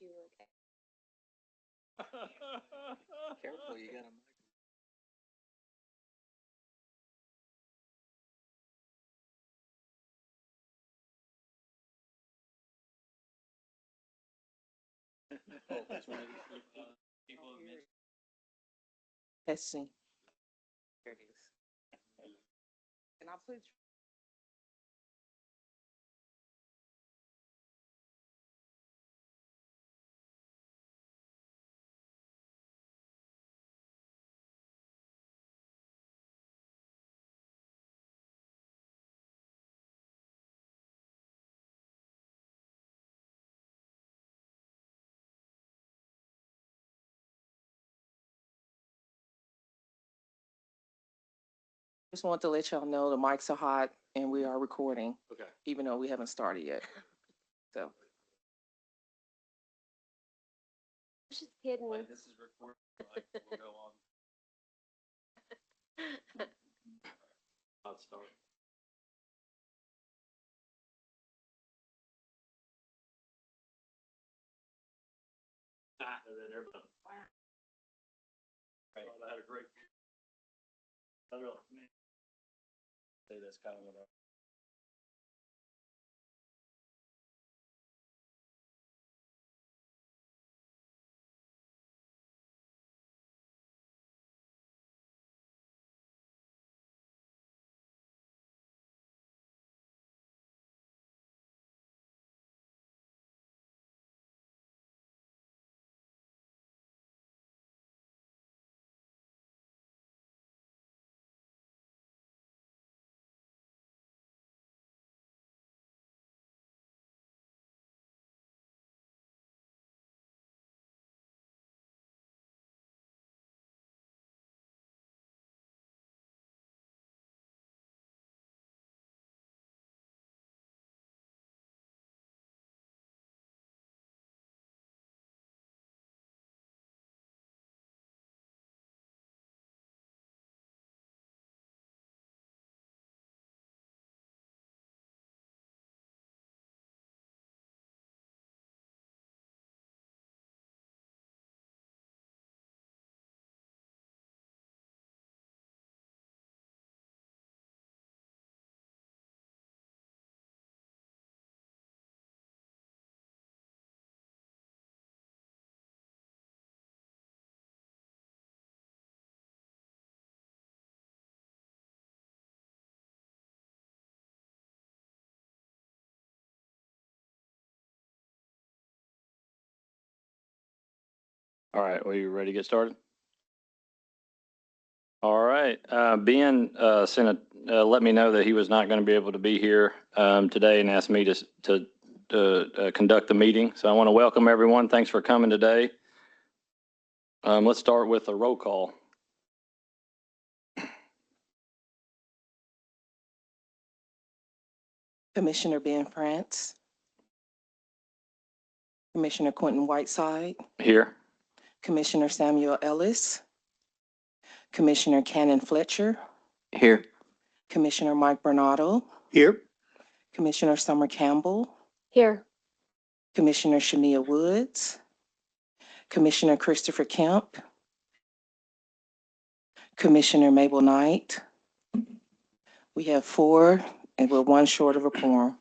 you were. Careful, you got a mic. Oh, that's one of the people who mentioned. Testing. There it is. And I'll put. Just want to let y'all know the mics are hot and we are recording, Okay. even though we haven't started yet. So. Just kidding. Wait, this is recorded. Like, we'll go on. I'll start. And then everybody. Right. I had a great. I don't know. Say that's kind of what I. All right, well, you ready to get started? All right, Ben let me know that he was not going to be able to be here today and asked me to conduct the meeting. So I want to welcome everyone. Thanks for coming today. Let's start with a roll call. Commissioner Ben France. Commissioner Quentin Whiteside. Here. Commissioner Samuel Ellis. Commissioner Cannon Fletcher. Here. Commissioner Mike Bernardo. Here. Commissioner Summer Campbell. Here. Commissioner Shania Woods. Commissioner Christopher Kemp. Commissioner Mabel Knight. We have 4, and we're 1 short of a quorum.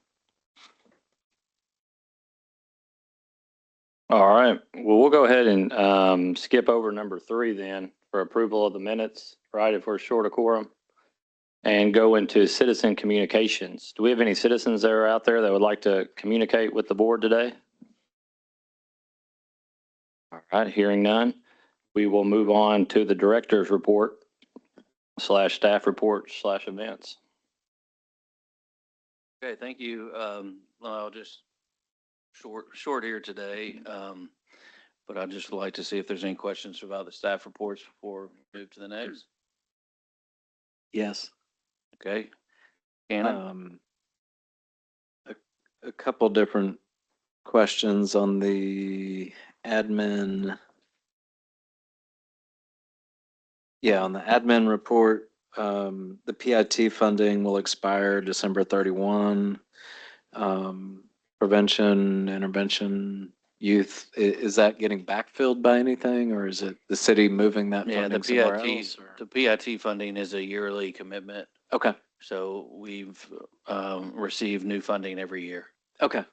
All right, well, we'll go ahead and skip over number 3 then for approval of the minutes, right, if we're short of quorum, and go into citizen communications. Do we have any citizens that are out there that would like to communicate with the board today? All right, hearing none, we will move on to the director's report / staff report / events. Okay, thank you. I'll just short here today, but I'd just like to see if there's any questions about the staff reports before we move to the next. Yes. Okay. Cannon? A couple different questions on the admin. Yeah, on the admin report, the PIT funding will expire December 31. Prevention, intervention youth, is that getting backfilled by anything, or is it the city moving that Yeah, the funding somewhere PIT, else? or- the PIT funding is a yearly commitment. Okay, So we've received new funding every year. okay.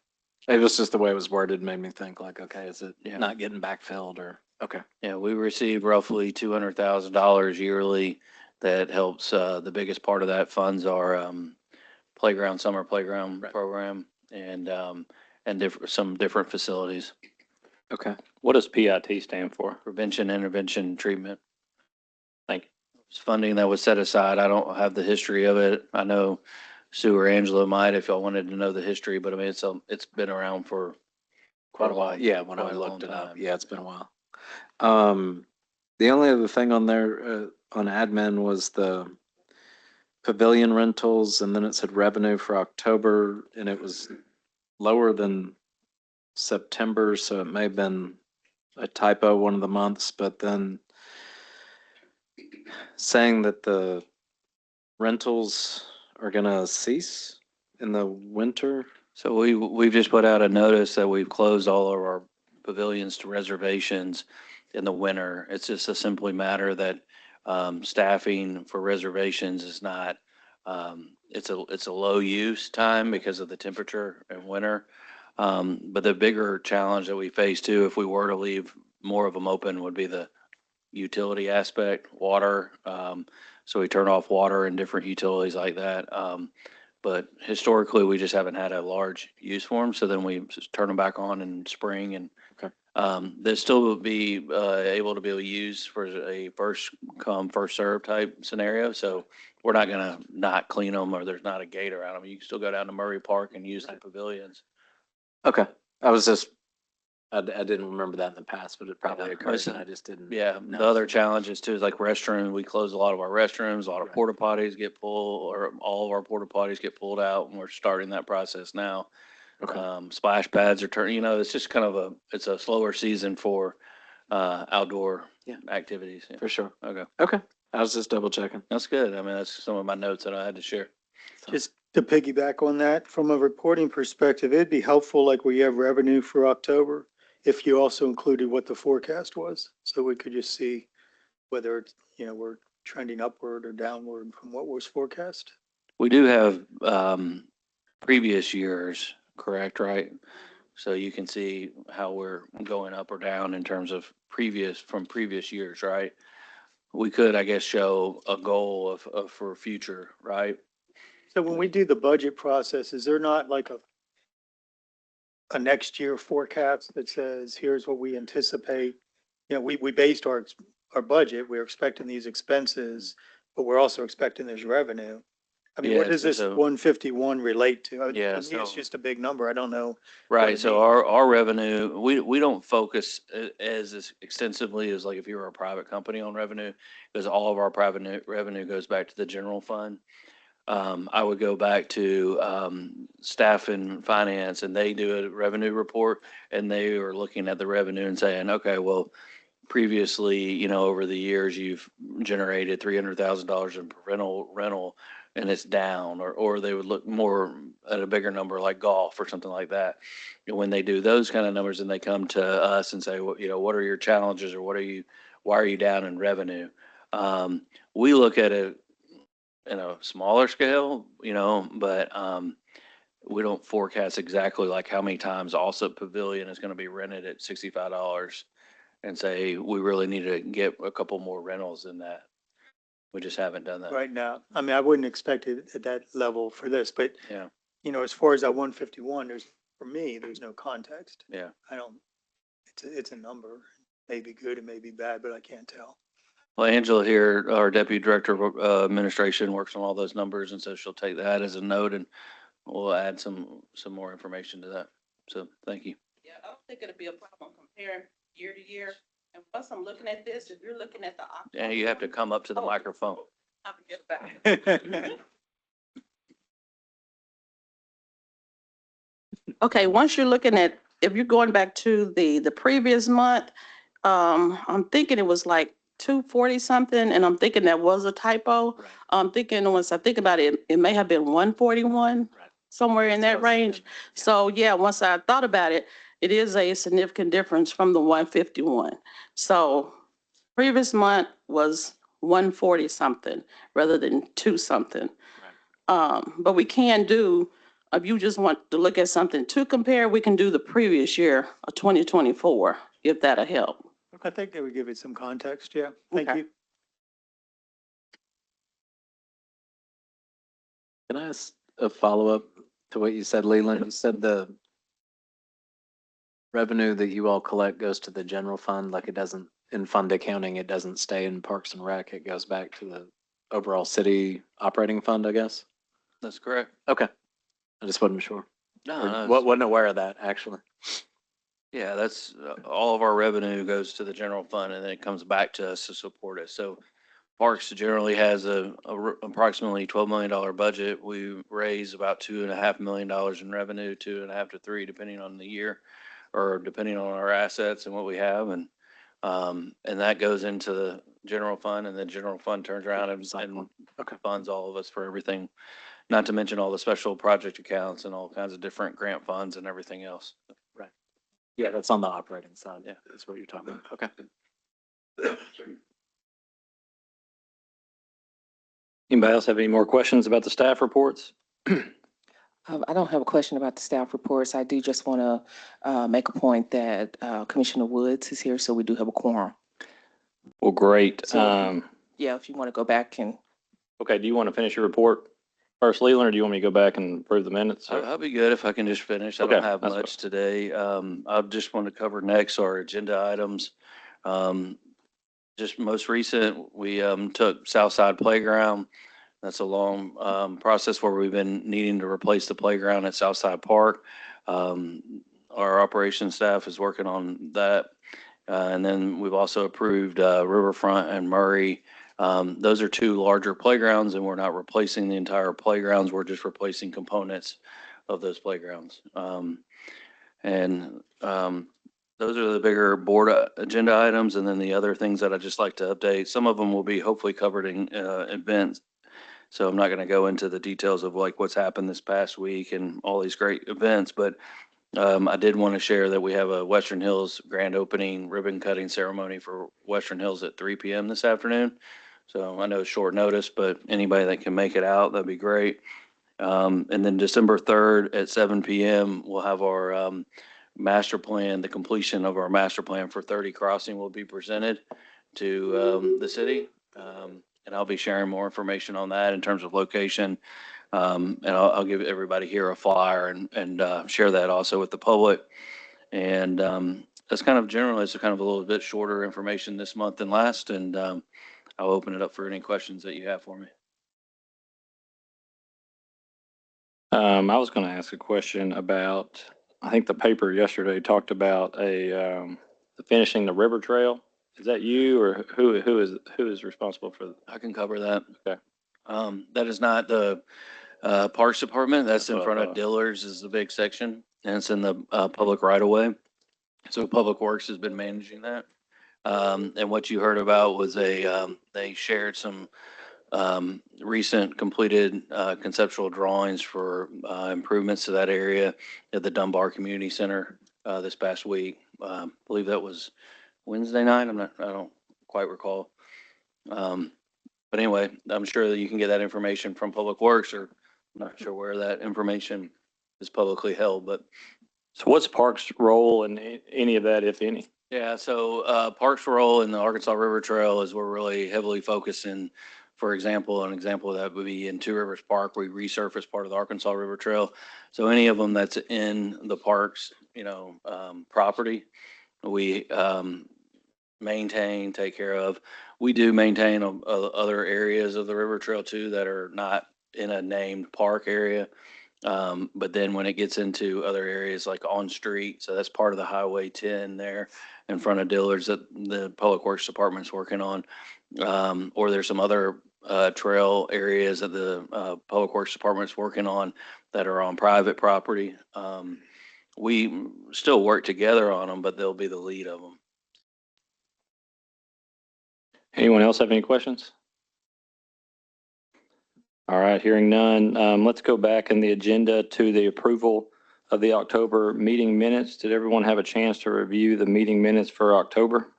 It was just the way it was worded made me think like, okay, is it Yeah. not getting backfilled or, okay. Yeah, we receive roughly $200,000 yearly. That helps, the biggest part of that funds our playground, summer playground Right. program and some different facilities, Okay. What does PIT stand for? prevention, intervention, treatment. Thank you. It's funding that was set aside. I don't have the history of it. I know Sue or Angela might if y'all wanted to know the history, but I mean, it's been around for Quite a while. long- Yeah, when I quite a long looked it up. time. Yeah, it's been a while. The only other thing on there, on admin was the pavilion rentals, and then it said revenue for October, and it was lower than September, so it may have been a typo one of the months, but then saying that the rentals are gonna cease in the winter. So we've just put out a notice that we've closed all of our pavilions to reservations in the winter. It's just a simply matter that staffing for reservations is not, it's a low use time because of the temperature in winter. But the bigger challenge that we face too, if we were to leave more of them open, would be the utility aspect, water. So we turn off water and different utilities like that. But historically, we just haven't had a large use for them. So then we just turn them back on in spring and Okay. they still will be able to be used for a first come, first serve type scenario. So we're not going to not clean them or there's not a gate around them. You can still go down to Murray Park and use the pavilions. Okay, I was just, I didn't remember that in the past, but it probably Yeah, occurred listen, and I just didn't. Yeah, know. the other challenges too is like restrooms. We close a lot of our restrooms, a lot of Right. porta potties get pulled, or all of our porta potties get pulled out, and we're starting that process now. Okay, Splash pads are turning, it's just kind of it's a slower season for outdoor Yeah. activities. Yeah. for sure. Okay, Okay, I was just double checking. that's good. I mean, that's some of my notes that I had to share. So- Just to piggyback on that, from a reporting perspective, it'd be helpful, like we have revenue for October, if you also included what the forecast was, so we could just see whether it's, we're trending upward or downward from what was forecast. We do have previous years, correct, right? So you can see how we're going up or down in terms of from previous years, right? We could, I guess, show a goal of for future, right? So when we do the budget process, is there not like a next year forecast that says, here's what we anticipate? We based our budget, we're expecting these expenses, but we're also expecting this revenue. I mean, what Yeah, does this so- 151 relate to? Yeah, To me, it's so- just a big number. I don't know. Right, it so our revenue, we don't focus as extensively as like if you were a private company on revenue, because all of our private revenue goes back to the general fund. I would go back to staff and finance, and they do a revenue report, and they are looking at the revenue and saying, okay, well, previously, over the years, you've generated $300,000 in rental, and it's down, or they would look more at a bigger number like golf or something like that. And when they do those kind of numbers, and they come to us and say, well, what are your challenges, or why are you down in revenue? We look at it in a smaller scale, but we don't forecast exactly like how many times also Pavilion is going to be rented at $65 and say, we really need to get a couple more rentals than that. We just haven't done that. Right now, I mean, I wouldn't expect it at that level for this, but Yeah. as far as that 151, for me, there's no context. Yeah. It's a number. It may be good, it may be bad, but I can't tell. Well, Angela here, our Deputy Director of Administration, works on all those numbers, and so she'll take that as a note, and we'll add some more information to that. So, thank you. Yeah, I don't think it'll be a problem comparing year to year. And plus I'm looking at this, if you're looking at the. And you have to come up to the Oh. microphone. I'll get back. Okay, once you're looking at, if you're going back to the previous month, I'm thinking it was like 240 something, and I'm thinking that was a typo. Right. I'm thinking, once I think about it, it may have been 141, Right. somewhere in that range. So yeah, once I thought about it, it is a significant difference from the 151. So previous month was 140 something rather than 2 something. But we can do, if you just want to look at something to compare, we can do the previous year of 2024, if that'll help. I think that would give it some context, yeah. Thank Okay. you. Can I ask a follow-up to what you said, Leland? You said the revenue that you all collect goes to the general fund, like it doesn't, in fund accounting, it doesn't stay in Parks and Rec, it goes back to the overall city operating fund, I guess? That's correct. Okay. I just wasn't sure. No, Or no, wasn't aware of that, actually. yeah, that's, all of our revenue goes to the general fund and then it comes back to us to support it. So Parks generally has approximately $12 million budget. We raise about $2.5 million in revenue, 2.5 to 3, depending on the year or depending on our assets and what we have. And that goes into the general fund, and the general fund turns around and Okay. funds all of us for everything. Not to mention all the special project accounts and all kinds of different grant funds and everything else. Yeah, that's on the operating side. Yeah. That's what you're talking about. Okay. Anybody else have any more questions about the staff reports? I don't have a question about the staff reports. I do just want to make a point that Commissioner Woods is here, so we do have a quorum. Well, great. So- Yeah, if you want to go back and, Okay, do you want to finish your report first, Leland, or do you want me to go back and approve the minutes? or- I'll be good if I can just finish. I Okay, don't have that's much today. I just want to cover next our agenda items. Just most recent, we took Southside Playground. That's a long process where we've been needing to replace the playground at Southside Park. Our operations staff is working on that. And then we've also approved Riverfront and Murray. Those are 2 larger playgrounds, and we're not replacing the entire playgrounds. We're just replacing components of those playgrounds. Those are the bigger board agenda items. And then the other things that I'd just like to update, some of them will be hopefully covered in events. So I'm not going to go into the details of like what's happened this past week and all these great events, but I did want to share that we have a Western Hills grand opening ribbon cutting ceremony for Western Hills at 3 p.m. this afternoon. So I know it's short notice, but anybody that can make it out, that'd be great. And then December 3rd at 7 p.m., we'll have our master plan, the completion of our master plan for 30 Crossing will be presented to the city. And I'll be sharing more information on that in terms of location. And I'll give everybody here a flyer and share that also with the public. And that's kind of general. It's kind of a little bit shorter information this month than last. And I'll open it up for any questions that you have for me. I was going to ask a question about, I think the paper yesterday talked about finishing the river trail. Is that you, or who is responsible for? I can cover that. Okay. That is not the Parks Department. That's in what I front of thought. Dillard's is the big section, and it's in the public right of way. So Public Works has been managing that. And what you heard about was they shared some recent completed conceptual drawings for improvements to that area at the Dunbar Community Center this past week. I believe that was Wednesday night. I don't quite recall. But anyway, I'm sure that you can get that information from Public Works, or I'm not sure where that information is publicly held, but So what's Parks' role in any of that, if any? yeah, so Parks' role in the Arkansas River Trail is we're really heavily focused in, for example, an example of that would be in Two Rivers Park, we resurface part of the Arkansas River Trail. So any of them that's in the parks, property, we maintain, take care of. We do maintain other areas of the river trail too that are not in a named park area. But then when it gets into other areas like on street, so that's part of the Highway 10 there in front of Dillard's that the Public Works Department's working on. Or there's some other trail areas that the Public Works Department's working on that are on private property. We still work together on them, but they'll be the lead of them. Anyone else have any questions? All right, hearing none, let's go back in the agenda to the approval of the October meeting minutes. Did everyone have a chance to review the meeting minutes for October?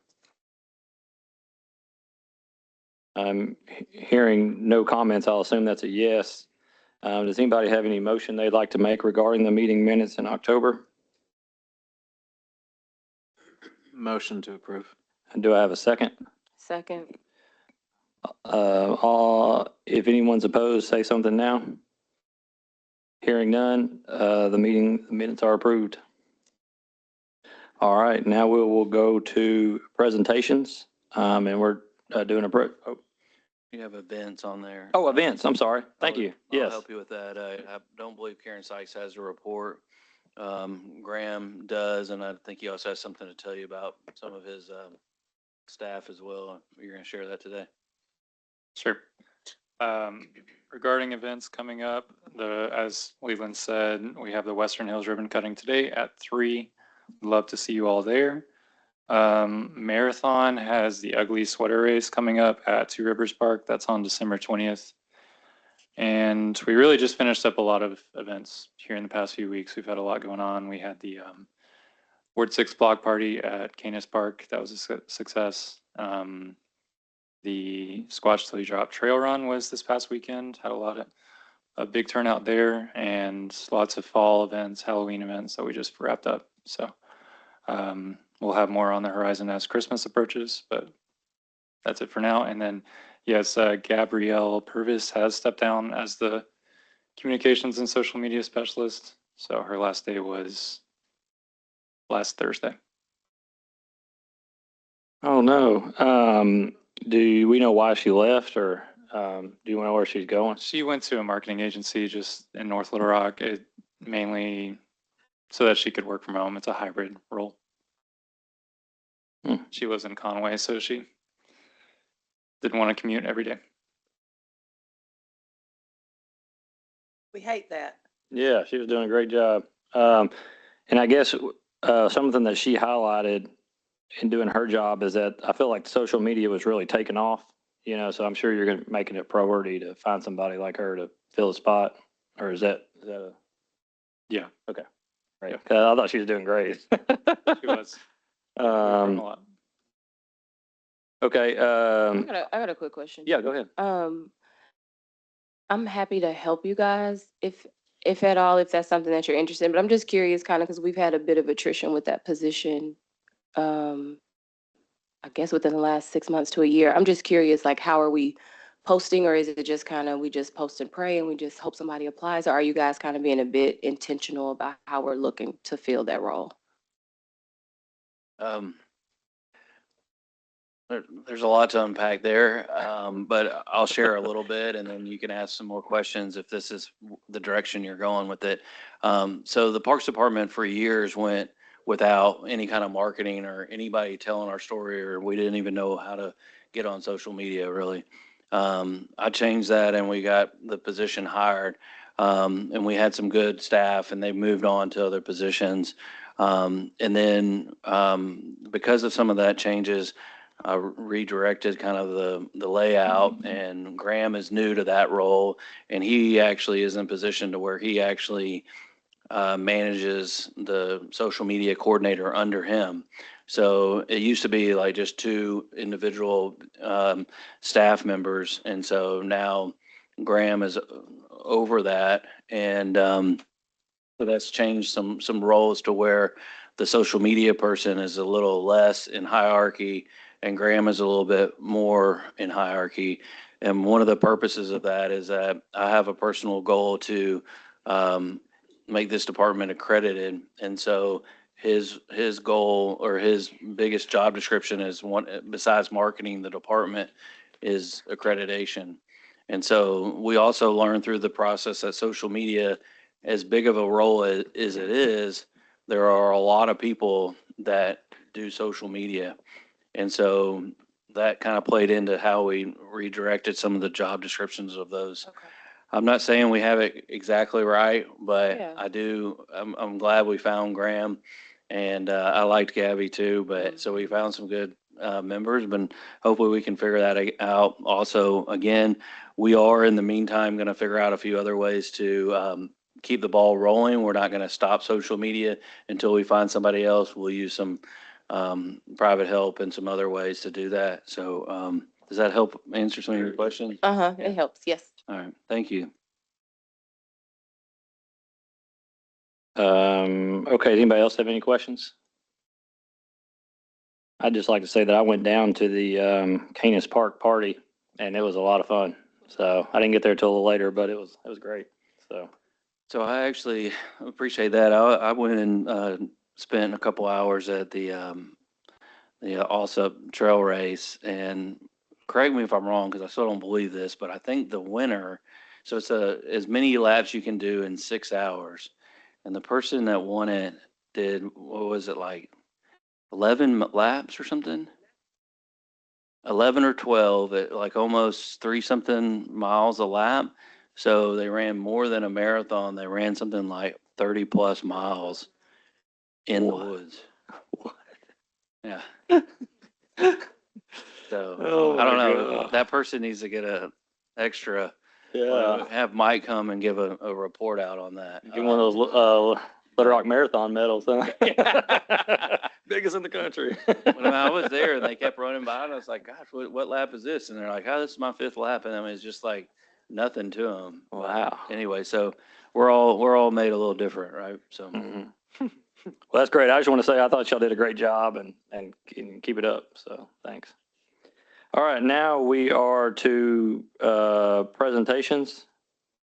I'm hearing no comments. I'll assume that's a yes. Does anybody have any motion they'd like to make regarding the meeting minutes in October? Motion to approve. And do I have a second? Second. If anyone's opposed, say something now. Hearing none, the minutes are approved. All right, now we will go to presentations, and we're doing You have events on there. events. I'm sorry. Thank you. I'll Yes. help you with that. I don't believe Karen Sykes has a report. Graham does, and I think he also has something to tell you about some of his staff as well. You're going to share that today. Sure. Regarding events coming up, as Leland said, we have the Western Hills ribbon cutting today at 3. Love to see you all there. Marathon has the Ugly Sweater Race coming up at Two Rivers Park. That's on December 20th. And we really just finished up a lot of events here in the past few weeks. We've had a lot going on. We had the Ward 6 block party at Canis Park. That was a success. The Squatch Till You Drop Trail Run was this past weekend. Had a big turnout there, and lots of fall events, Halloween events that we just wrapped up. So we'll have more on the horizon as Christmas approaches, but that's it for now. And then, yes, Gabrielle Purvis has stepped down as the communications and social media specialist. So her last day was last Thursday. Oh, no. Do we know why she left, or do you know where she's going? She went to a marketing agency just in North Little Rock, mainly so that she could work from home. It's a hybrid role. She lives in Conway, so she didn't want to commute every day. We hate that. Yeah, she was doing a great job. And I guess something that she highlighted in doing her job is that I feel like social media was really taking off, so I'm sure you're making it a priority to find somebody like her to fill the spot. Or is that a? Yeah. Okay. Right. I thought she was doing great. She was. Okay. I got a quick question. Yeah, go ahead. I'm happy to help you guys if at all, if that's something that you're interested in, but I'm just curious kind of because we've had a bit of attrition with that position. I guess within the last 6 months to a year. I'm just curious, like, how are we posting, or is it just kind of, we just post and pray and we just hope somebody applies? Or are you guys kind of being a bit intentional about how we're looking to fill that role? There's a lot to unpack there, but I'll share a little bit and then you can ask some more questions if this is the direction you're going with it. So the Parks Department for years went without any kind of marketing or anybody telling our story, or we didn't even know how to get on social media really. I changed that and we got the position hired, and we had some good staff and they moved on to other positions. And then because of some of that changes, redirected kind of the layout, and Graham is new to that role, and he actually is in position to where he actually manages the social media coordinator under him. So it used to be like just 2 individual staff members, and so now Graham is over that, and so that's changed some roles to where the social media person is a little less in hierarchy and Graham is a little bit more in hierarchy. And one of the purposes of that is that I have a personal goal to make this department accredited. And so his goal, or his biggest job description is, one, besides marketing the department, is accreditation. And so we also learned through the process that social media, as big of a role as it is, there are a lot of people that do social media. And so that kind of played into how we redirected some of the job descriptions of those. Okay. I'm not saying we have it exactly right, but Yeah. I'm glad we found Graham, and I liked Gabby too, but so we found some good members, but hopefully we can figure that out. Also, again, we are in the meantime going to figure out a few other ways to keep the ball rolling. We're not going to stop social media until we find somebody else. We'll use some private help and some other ways to do that. So does that help answer some of your questions? Uh-huh, it helps, yes. All right, thank you. Okay, does anybody else have any questions? I'd just like to say that I went down to the Canis Park party and it was a lot of fun. So I didn't get there till a little later, but it was great. So I actually appreciate that. I went and spent a couple hours at the Allsup trail race, and correct me if I'm wrong, because I still don't believe this, but I think the winner, so it's as many laps you can do in 6 hours. And the person that won it did, what was it, like 11 laps or something? 11 or 12 at like almost 3-something miles a lap. So they ran more than a marathon. They ran something like 30 plus miles in the woods. What? Yeah. So Oh I don't my know. God. That person needs to get a extra, Yeah. have Mike come and give a report out on that. Give one of those Little Rock Marathon medals, huh? Biggest in the country. When I was there and they kept running by, and I was like, gosh, what lap is this? And they're like, oh, this is my 5th lap. And I mean, it's just like nothing to them. Wow. Anyway, so we're all made a little different, right? So Mhm. Well, that's great. I just want to say I thought y'all did a great job and keep it up. So thanks. All right, now we are to presentations.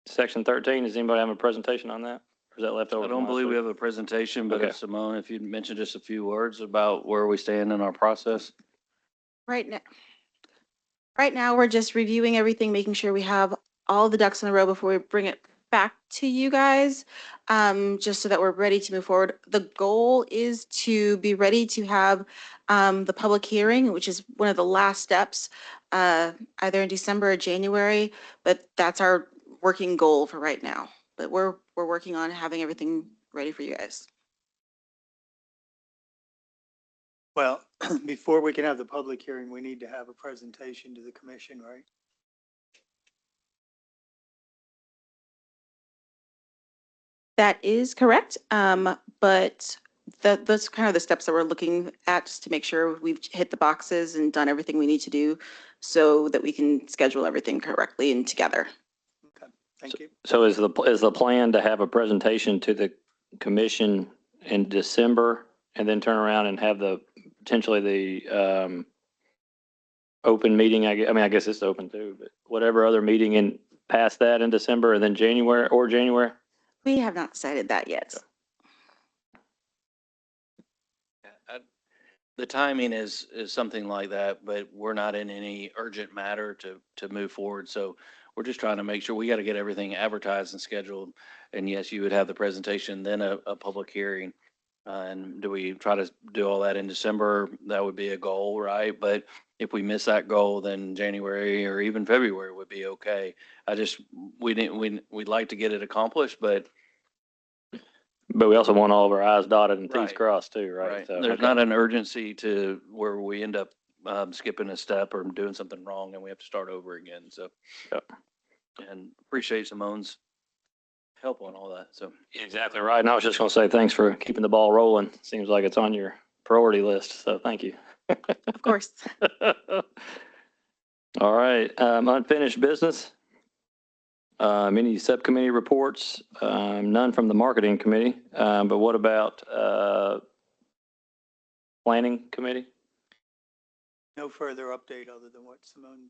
Section 13. Does anybody have a presentation on that? Or is that left over? I from don't last believe we week? have a presentation, but Okay. if Simone, if you'd mention just a few words about where we stand in our process. Right now, we're just reviewing everything, making sure we have all the ducks in a row before we bring it back to you guys, just so that we're ready to move forward. The goal is to be ready to have the public hearing, which is one of the last steps, either in December or January, but that's our working goal for right now. But we're working on having everything ready for you guys. Well, before we can have the public hearing, we need to have a presentation to the commission, right? That is correct, but that's kind of the steps that we're looking at, just to make sure we've hit the boxes and done everything we need to do so that we can schedule everything correctly and together. Okay, thank you. So is the plan to have a presentation to the commission in December and then turn around and have potentially the open meeting? I guess it's open too, but whatever other meeting past that in December and then January? We have not decided that yet. The timing is something like that, but we're not in any urgent matter to move forward. So we're just trying to make sure we got to get everything advertised and scheduled. And yes, you would have the presentation, then a public hearing. And do we try to do all that in December? That would be a goal, right? But if we miss that goal, then January or even February would be okay. We'd like to get it accomplished, but But we also want all of our I's dotted and T's Right. crossed too, right? right, So, there's okay. not an urgency to where we end up skipping a step or doing something wrong and we have to start over again. So, Yep. and appreciate Simone's help on all that. So, Exactly right. And I was just going to say thanks for keeping the ball rolling. Seems like it's on your priority list. So thank you. Of course. All right. Unfinished business. Any subcommittee reports? None from the marketing committee. But what about planning committee? No further update other than what Simone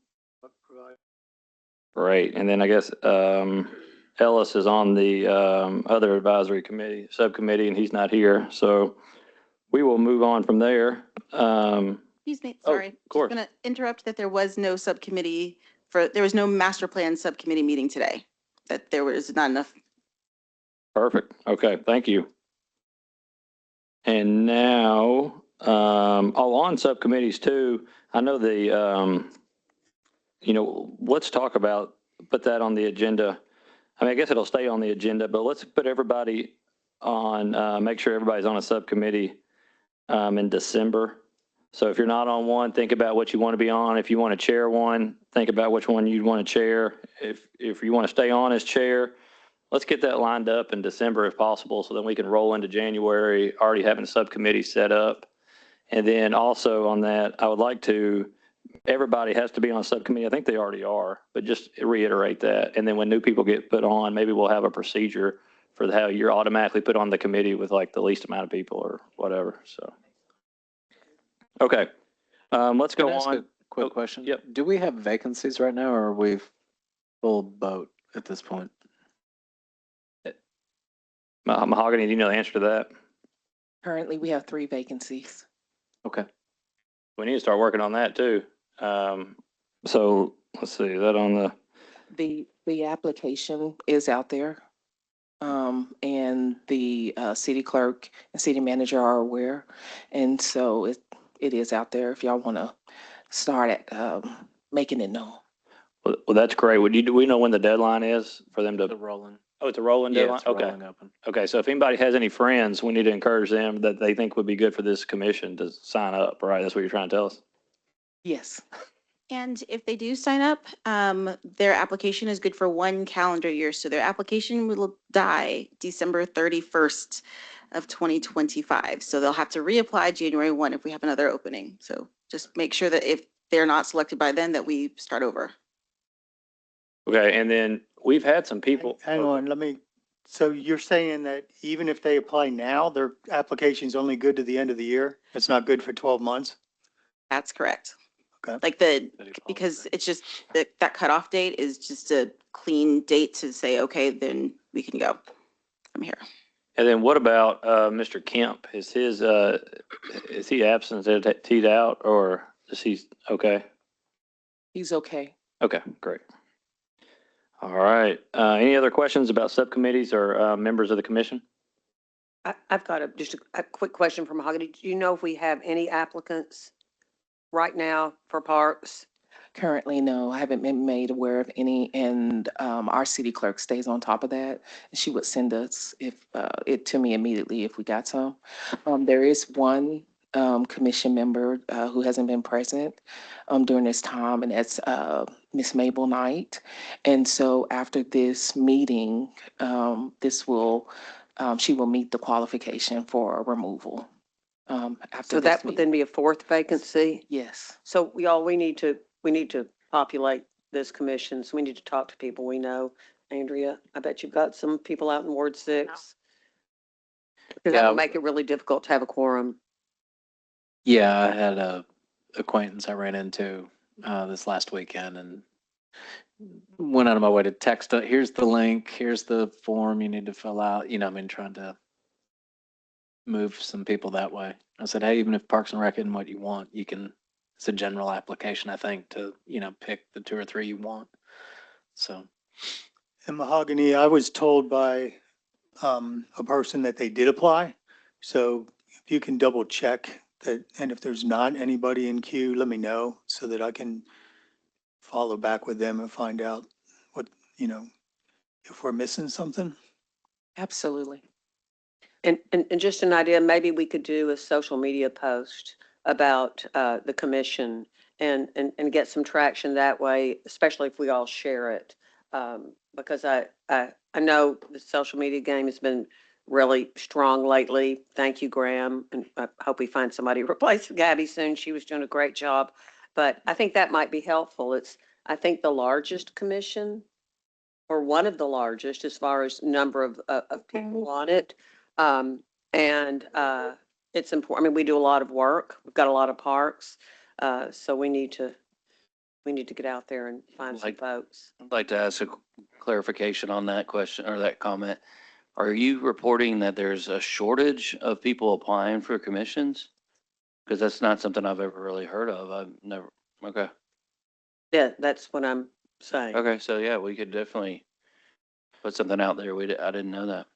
provided. Great. And then I guess Ellis is on the other advisory committee, subcommittee, and he's not here. So we will move on from there. Excuse me, Oh, sorry. of course. Just going to interrupt that there was no subcommittee there was no master plan subcommittee meeting today, that there was not enough. Perfect. Okay, thank you. And now, on subcommittees too, I know let's talk about, put that on the agenda. I mean, I guess it'll stay on the agenda, but let's put everybody on, make sure everybody's on a subcommittee in December. So if you're not on one, think about what you want to be on. If you want to chair one, think about which one you'd want to chair. If you want to stay on as chair, let's get that lined up in December if possible, so then we can roll into January, already having a subcommittee set up. And then also on that, I would like to, everybody has to be on a subcommittee. I think they already are, but just reiterate that. And then when new people get put on, maybe we'll have a procedure for how you're automatically put on the committee with like the least amount of people or whatever. So, okay. Let's go Can I ask on. a quick Oh, question? yep. Do we have vacancies right now, or are we full boat at this point? Mahogany, do you know the answer to that? Currently, we have 3 vacancies. Okay. We need to start working on that too. So let's see, is that on the, The application is out there. And the city clerk and city manager are aware. And so it is out there if y'all want to start at making it known. well, that's great. Do we know when the deadline is for them The to, rolling. oh, it's a rolling Yeah, deadline? it's Okay. rolling open. Okay, so if anybody has any friends, we need to encourage them that they think would be good for this commission to sign up, right? That's what you're trying to tell us? Yes. And if they do sign up, their application is good for 1 calendar year. So their application will die December 31st of 2025. So they'll have to reapply January 1 if we have another opening. So just make sure that if they're not selected by then, that we start over. Okay, and then we've had some people. Hang on, so you're saying that even if they apply now, their application's only good to the end of the year? It's not good for 12 months? That's correct. Okay. Like because it's just, that cutoff date is just a clean date to say, okay, then we can go from here. And then what about Mr. Kemp? Is he absent, teed out, or is he okay? He's okay. Okay, great. All right. Any other questions about subcommittees or members of the commission? I've got just a quick question for Mahogany. Do you know if we have any applicants right now for parks? Currently, no, I haven't been made aware of any, and our city clerk stays on top of that. She would send us it to me immediately if we got some. There is one commission member who hasn't been present during this time, and that's Miss Mabel Knight. And so after this meeting, she will meet the qualification for removal. After So this that would meeting. then be a 4th vacancy? Yes. So we need to populate this commission. So we need to talk to people we know. Andrea, I bet you've got some people out in Ward 6. Because that Yeah. would make it really difficult to have a quorum. Yeah, I had a acquaintance I ran into this last weekend and went out of my way to text, here's the link, here's the form you need to fill out, trying to move some people that way. I said, hey, even if Parks and Rec isn't what you want, it's a general application, I think, to, pick the 2 or 3 you want. So. And Mahogany, I was told by a person that they did apply. So if you can double check that, and if there's not anybody in queue, let me know so that I can follow back with them and find out what, if we're missing something. Absolutely. And just an idea, maybe we could do a social media post about the commission and get some traction that way, especially if we all share it. Because I know the social media game has been really strong lately. Thank you, Graham. And I hope we find somebody to replace Gabby soon. She was doing a great job. But I think that might be helpful. It's, I think, the largest commission, or one of the largest as far as number of people on it. It's important. I mean, we do a lot of work. We've got a lot of parks. So we need to get out there and find some folks. I'd like to ask a clarification on that question or that comment. Are you reporting that there's a shortage of people applying for commissions? Because that's not something I've ever really heard of. I've never, okay. Yeah, that's what I'm saying. Okay, so yeah, we could definitely put something out there. I didn't know that.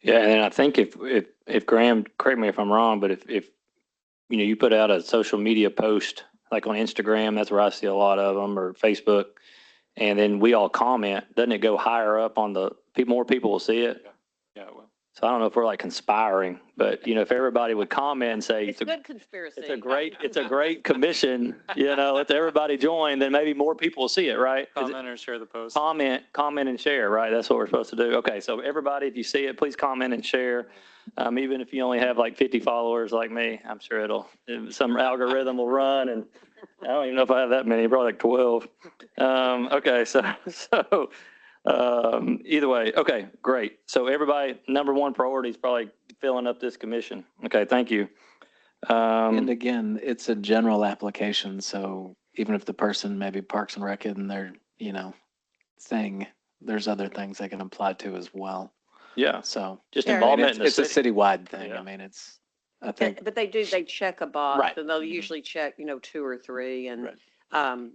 Yeah, and I think if Graham, correct me if I'm wrong, but if you put out a social media post, like on Instagram, that's where I see a lot of them, or Facebook, and then we all comment, doesn't it go higher up on more people will see it? Yeah, it will. So I don't know if we're like conspiring, but if everybody would comment and say, It's good conspiracy. it's a great commission, let everybody join, then maybe more people will see it, right? Is it- Comment or share the post. Comment and share, right? That's what we're supposed to do. Okay, so everybody, if you see it, please comment and share. Even if you only have like 50 followers like me, I'm sure some algorithm will run, and I don't even know if I have that many, probably like 12. Okay, so either way, okay, great. So everybody, number one priority is probably filling up this commission. Okay, thank you. And again, it's a general application, so even if the person maybe Parks and Rec in their, thing, there's other things they can apply to as well. Yeah, So just Sure. involvement in the it's a city. citywide thing. Yeah. I mean, I think, But they check a box, Right. and they'll Mhm. usually check, 2 or 3, and, Right.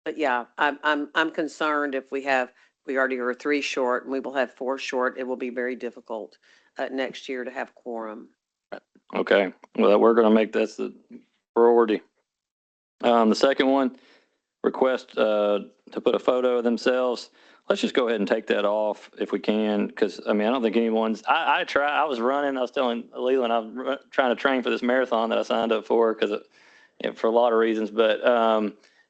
but yeah, I'm concerned if we already are 3 short, and we will have 4 short, it will be very difficult, next year to have quorum. Okay, well, we're going to make that's the priority. The second one, request to put a photo of themselves. Let's just go ahead and take that off if we can, because I don't think anyone's. I was running. I was telling Leland I was trying to train for this marathon that I signed up for for a lot of reasons. But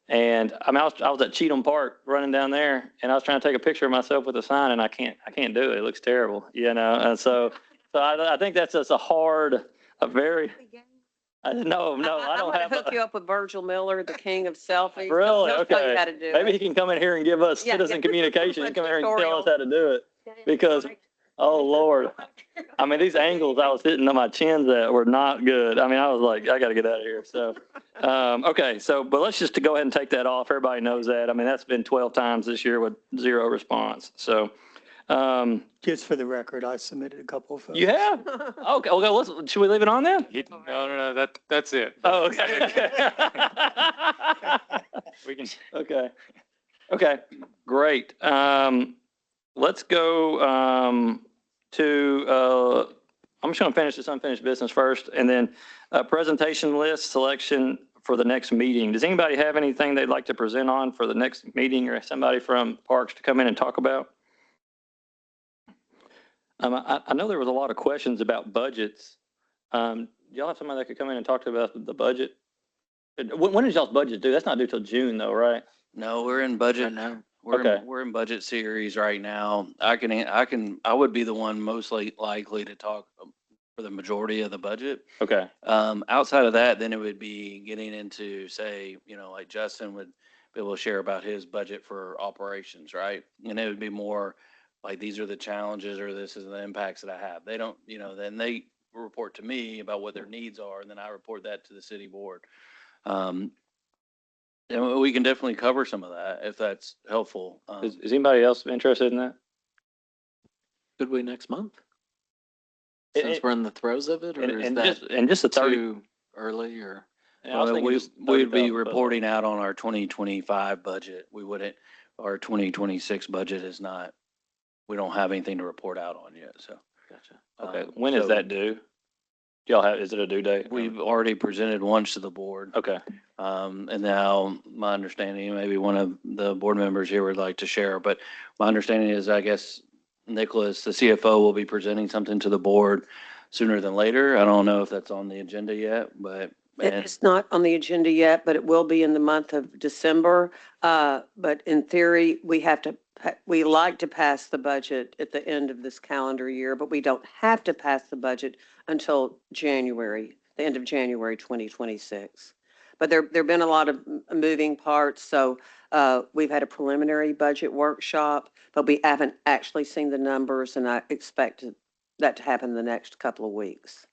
and I was at Cheatham Park running down there, and I was trying to take a picture of myself with a sign, and I can't do it. It looks terrible, And so I think that's just a very. No, I don't have. I'm gonna hook you up with Virgil Miller, the king of selfies. Really? He'll tell you Okay. how to do Maybe it. he can come in here and give us Yeah, citizen yeah. communication. Come here and tell Tutorial. us how to do it. Because, oh Lord, these angles I was hitting on my chins at were not good. I was like, I got to get out of here. So, okay. So, but let's just go ahead and take that off. Everybody knows that. That's been 12 times this year with 0 response. So, Just for the record, I submitted a couple of photos. you have? Okay. Should we leave it on then? No, that's it. Oh, okay. We can. Okay, great. Let's go to, I'm just going to finish this unfinished business first, and then presentation list selection for the next meeting. Does anybody have anything they'd like to present on for the next meeting, or somebody from Parks to come in and talk about? I know there was a lot of questions about budgets. Do y'all have somebody that could come in and talk to about the budget? When is y'all's budget due? That's not due till June though, right? No, we're in budget. Right now. Okay. We're in budget series right now. I would be the one most likely to talk for the majority of the budget. Okay. Outside of that, then it would be getting into, say, like Justin would be able to share about his budget for operations, right? And it would be more like, these are the challenges, or this is the impacts that I have. They don't, then they report to me about what their needs are, and then I report that to the city board. And we can definitely cover some of that if that's helpful. Is anybody else interested in that? Could we next month? It- Since it- we're in the throes of it, or is And that just the 30. too early, or? Yeah, I was thinking just We'd be 30,000 reporting out on our 2025 budget. We wouldn't, our 2026 budget is not, we don't have anything to report out on yet, so. Gotcha. Okay, when is so that due? Do y'all is it a due date? We've already presented once to the board. Okay, And now my understanding, maybe one of the board members here would like to share, but my understanding is, I guess, Nicholas, the CFO, will be presenting something to the board sooner than later. I don't know if that's on the agenda yet, but. It's not on the agenda yet, but it will be in the month of December. But in theory, we like to pass the budget at the end of this calendar year, but we don't have to pass the budget until January, the end of January 2026. But there've been a lot of moving parts, so we've had a preliminary budget workshop, but we haven't actually seen the numbers, and I expect that to happen the next couple of weeks.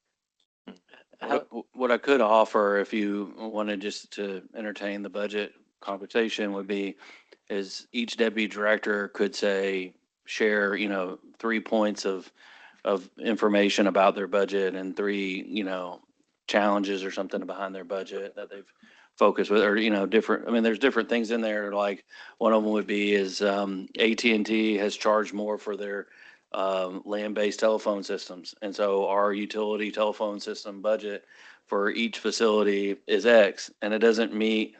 What I could offer, if you wanted just to entertain the budget conversation, would be, is each deputy director could share, 3 points of information about their budget, and 3, challenges or something behind their budget that they've focused with, or, different, there's different things in there. Like, one of them would be is AT&T has charged more for their land-based telephone systems. And so our utility telephone system budget for each facility is X, and it doesn't meet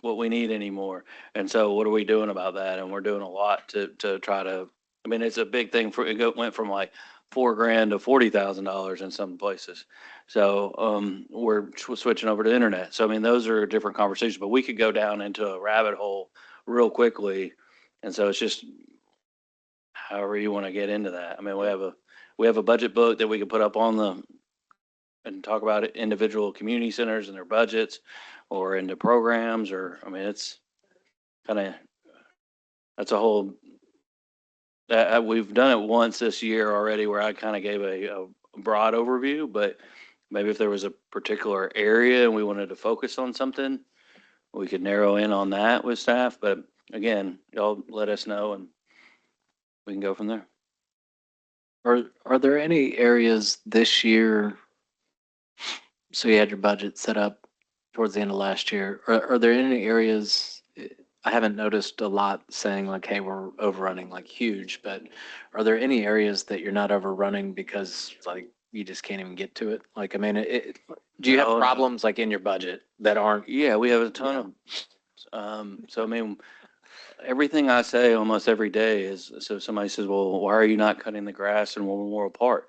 what we need anymore. And so what are we doing about that? And we're doing a lot to try to, it's a big thing. It went from like $4,000 to $40,000 in some places. So we're switching over to internet. So I mean, those are different conversations, but we could go down into a rabbit hole real quickly. And so it's just however you want to get into that. I mean, we have a budget book that we can put up on the and talk about it, individual community centers and their budgets or into programs, or I mean, it's kind of, that's a whole, we've done it once this year already where I kind of gave a broad overview, but maybe if there was a particular area and we wanted to focus on something, we could narrow in on that with staff. But again, y'all let us know and we can go from there. Are there any areas this year? So you had your budget set up towards the end of last year. Are there any areas, I haven't noticed a lot saying like, hey, we're overrunning like huge, but are there any areas that you're not overrunning because like you just can't even get to it? Like, I mean, do you No, have problems like in your budget that aren't? Yeah, we have a ton of, so I mean, everything I say almost every day is, so somebody says, well, why are you not cutting the grass in War Memorial Park?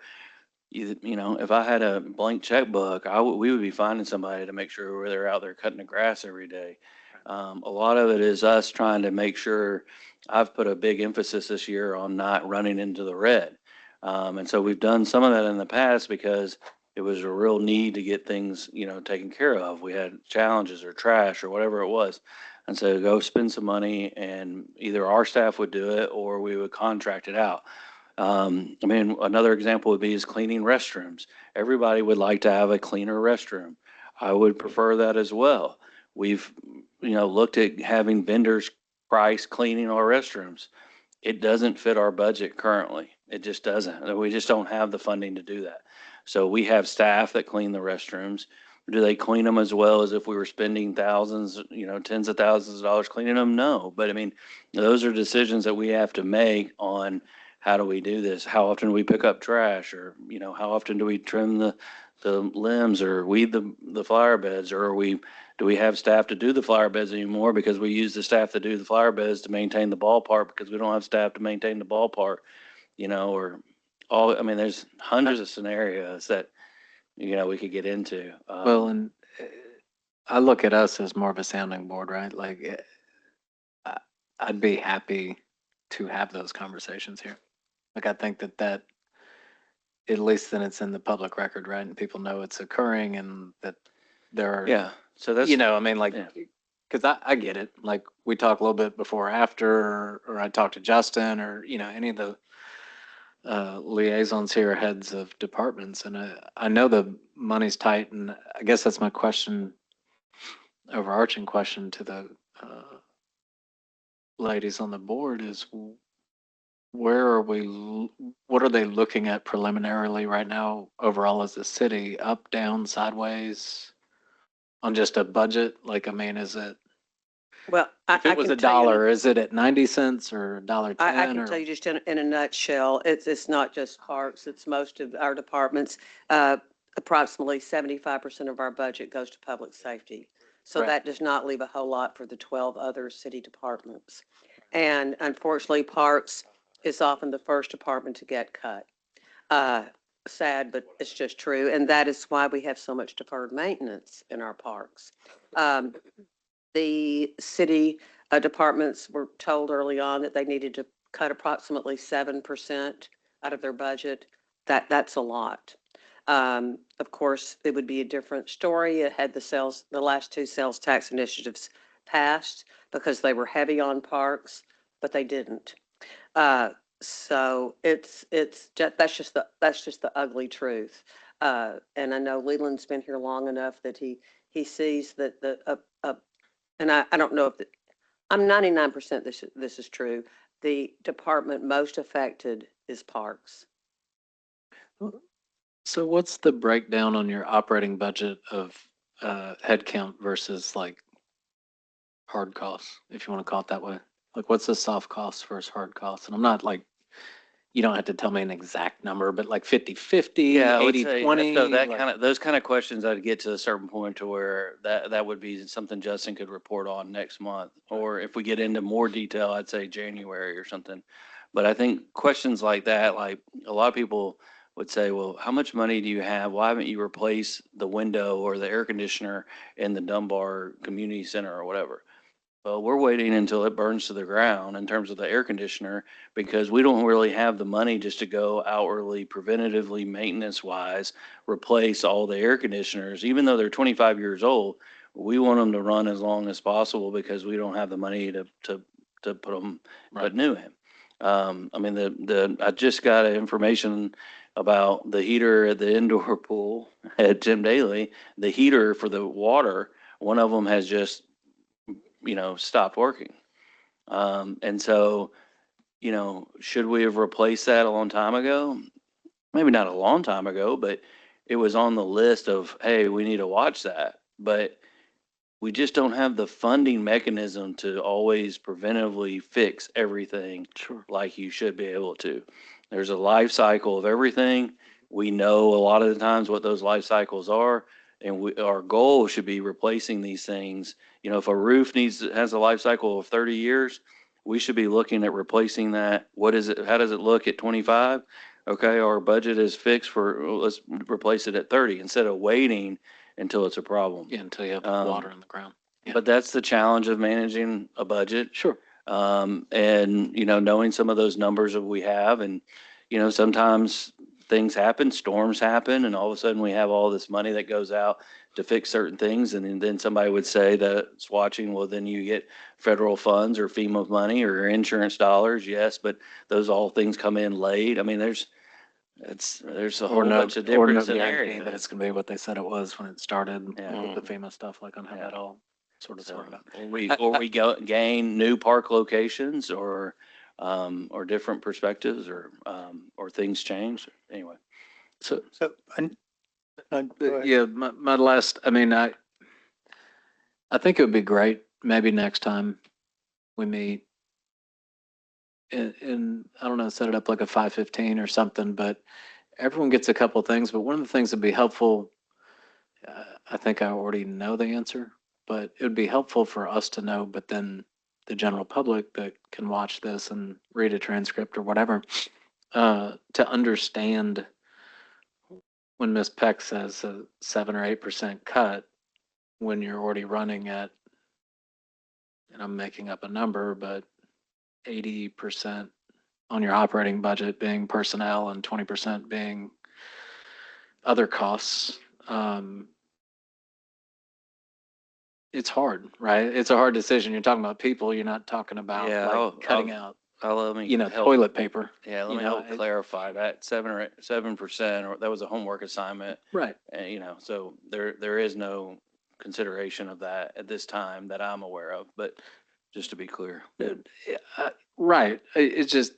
You know, if I had a blank checkbook, we would be finding somebody to make sure they're out there cutting the grass every day. A lot of it is us trying to make sure. I've put a big emphasis this year on not running into the red. And so we've done some of that in the past because it was a real need to get things, you know, taken care of. We had challenges or trash or whatever it was. And so go spend some money and either our staff would do it or we would contract it out. I mean, another example would be is cleaning restrooms. Everybody would like to have a cleaner restroom. I would prefer that as well. We've, you know, looked at having vendors price cleaning our restrooms. It doesn't fit our budget currently. It just doesn't. We just don't have the funding to do that. So we have staff that clean the restrooms. Do they clean them as well as if we were spending thousands, you know, tens of thousands of dollars cleaning them? No. But I mean, those are decisions that we have to make on how do we do this? How often do we pick up trash, or, you know, how often do we trim the limbs or weed the flower beds, or do we have staff to do the flower beds anymore because we use the staff to do the flower beds to maintain the ballpark because we don't have staff to maintain the ballpark, you know, or all, I mean, there's hundreds of scenarios that, you know, we could get into. Well, and I look at us as more of a sounding board, right? Like I'd be happy to have those conversations here. Like, I think that at least then it's in the public record, right? And people know it's occurring and that there are, Yeah. So that's, you know, I mean, like, yeah. because I get it. Like, we talk a little bit before or after, or I talk to Justin or, you know, any of the liaisons here, heads of departments. And I know the money's tight. And I guess that's my question, overarching question to the ladies on the board is, where are we, what are they looking at preliminarily right now overall as a city, up, down, sideways, on just a budget? Like, I mean, is it, Well, if it was a dollar, is it at 90 cents or $1.10? I can or? tell you just in a nutshell, it's not just parks, it's most of our departments. Approximately 75% of our budget goes to public safety. So Right. that does not leave a whole lot for the 12 other city departments. And unfortunately, parks is often the first department to get cut. Sad, but it's just true. And that is why we have so much deferred maintenance in our parks. The city departments were told early on that they needed to cut approximately 7% out of their budget. That's a lot. Of course, it would be a different story had the last two sales tax initiatives passed because they were heavy on parks, but they didn't. So that's just the ugly truth. And I know Leland's been here long enough that he sees that and I don't know if I'm 99% this is true. The department most affected is parks. So what's the breakdown on your operating budget of headcount versus like hard costs, if you want to call it that way? Like, what's the soft costs versus hard costs? And I'm not like, you don't have to tell me an exact number, but like 50-50, Yeah, I would say, 80-20. so that like- those kind of questions I'd get to a certain point to where that would be something Justin could report on next month. Or if we get into more detail, I'd say January or something. But I think questions like that, like a lot of people would say, well, how much money do you have? Why haven't you replaced the window or the air conditioner in the Dunbar Community Center or whatever? Well, we're waiting until it burns to the ground in terms of the air conditioner because we don't really have the money just to go outwardly, preventatively, maintenance wise, replace all the air conditioners, even though they're 25 years old. We want them to run as long as possible because we don't have the money to put them, put new in. I mean, I just got information about the heater at the indoor pool at Jim Daly. The heater for the water, one of them has just stopped working. And so, should we have replaced that a long time ago? Maybe not a long time ago, but it was on the list of, hey, we need to watch that. But we just don't have the funding mechanism to always preventively fix everything like you should be able to. There's a life cycle of everything. We know a lot of the times what those life cycles are. And our goal should be replacing these things. If a roof has a life cycle of 30 years, we should be looking at replacing that. What is it? How does it look at 25? Okay, our budget is fixed let's replace it at 30 instead of waiting until it's a problem. Yeah, until you have water in the ground. Yeah. But that's the challenge of managing a budget. Sure. And, knowing some of those numbers that we have and, sometimes things happen, storms happen, and all of a sudden we have all this money that goes out to fix certain things. And then somebody would say that's watching, well, then you get federal funds or FEMA money or insurance dollars. Yes, but those all things come in late. I mean, there's a whole bunch of different guarantee scenarios. that it's going to be what they said it was when it started Yeah. with the FEMA stuff, like on how that all sort of sorted out. Or we gain new park locations or different perspectives or things change. Anyway. So, go ahead. Yeah, my last, I mean, I think it would be great, maybe next time we meet and I don't know, set it up like a 5:15 or something, but everyone gets a couple of things. But one of the things that'd be helpful, I think I already know the answer, but it would be helpful for us to know, but then the general public that can watch this and read a transcript or whatever, to understand when Ms. Peck says a 7 or 8% cut, when you're already running at, and I'm making up a number, but 80% on your operating budget being personnel and 20% being other costs. It's hard, right? It's a hard decision. You're talking about people. You're not talking about cutting out, Let me help. toilet paper. Yeah, let me help clarify that 7%, or that was a homework assignment. Right. And, so there is no consideration of that at this time that I'm aware of, but just to be clear. Right. It's just,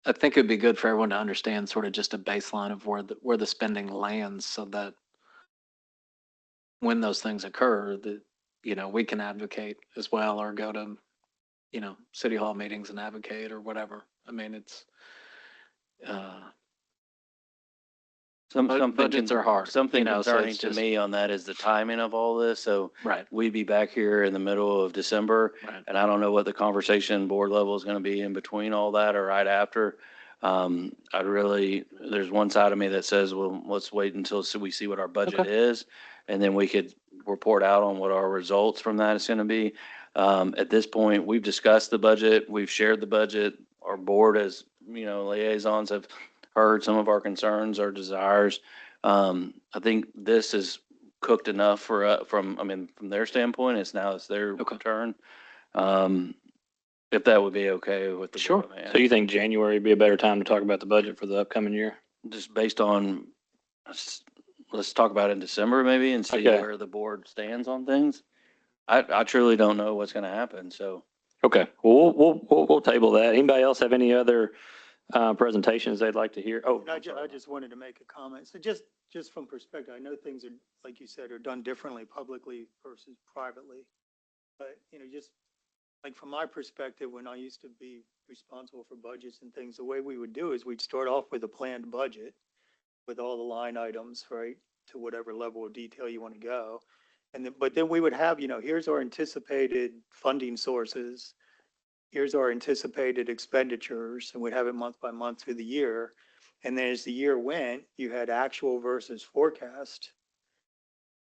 I think it'd be good for everyone to understand sort of just a baseline of where the spending lands so that when those things occur, that, we can advocate as well or go to, city hall meetings and advocate or whatever. I mean, it's, budgets are hard. Something so concerning it's to just- me on that is the timing of all this. So Right. we'd be back here in the middle of December. Right. And I don't know what the conversation board level is going to be in between all that or right after. There's one side of me that says, well, let's wait until we see what our budget is. And then we could report out on what our results from that is going to be. At this point, we've discussed the budget. We've shared the budget. Our board as, liaisons have heard some of our concerns, our desires. I think this is cooked enough from their standpoint. It's their turn. If that would be okay with the Sure. board, man. So you think January would be a better time to talk about the budget for the upcoming year? Just based on, let's talk about it in December maybe and see Okay. where the board stands on things. I truly don't know what's going to happen. So Okay, well, we'll table that. Anybody else have any other presentations they'd like to hear? Oh, And I just wanted to make a comment. So just from perspective, I know things are, like you said, are done differently publicly versus privately. But, just like from my perspective, when I used to be responsible for budgets and things, the way we would do is we'd start off with a planned budget with all the line items, right, to whatever level of detail you want to go. But then we would have, here's our anticipated funding sources. here's our anticipated expenditures, and we'd have it month by month through the year. And then as the year went, you had actual versus forecast.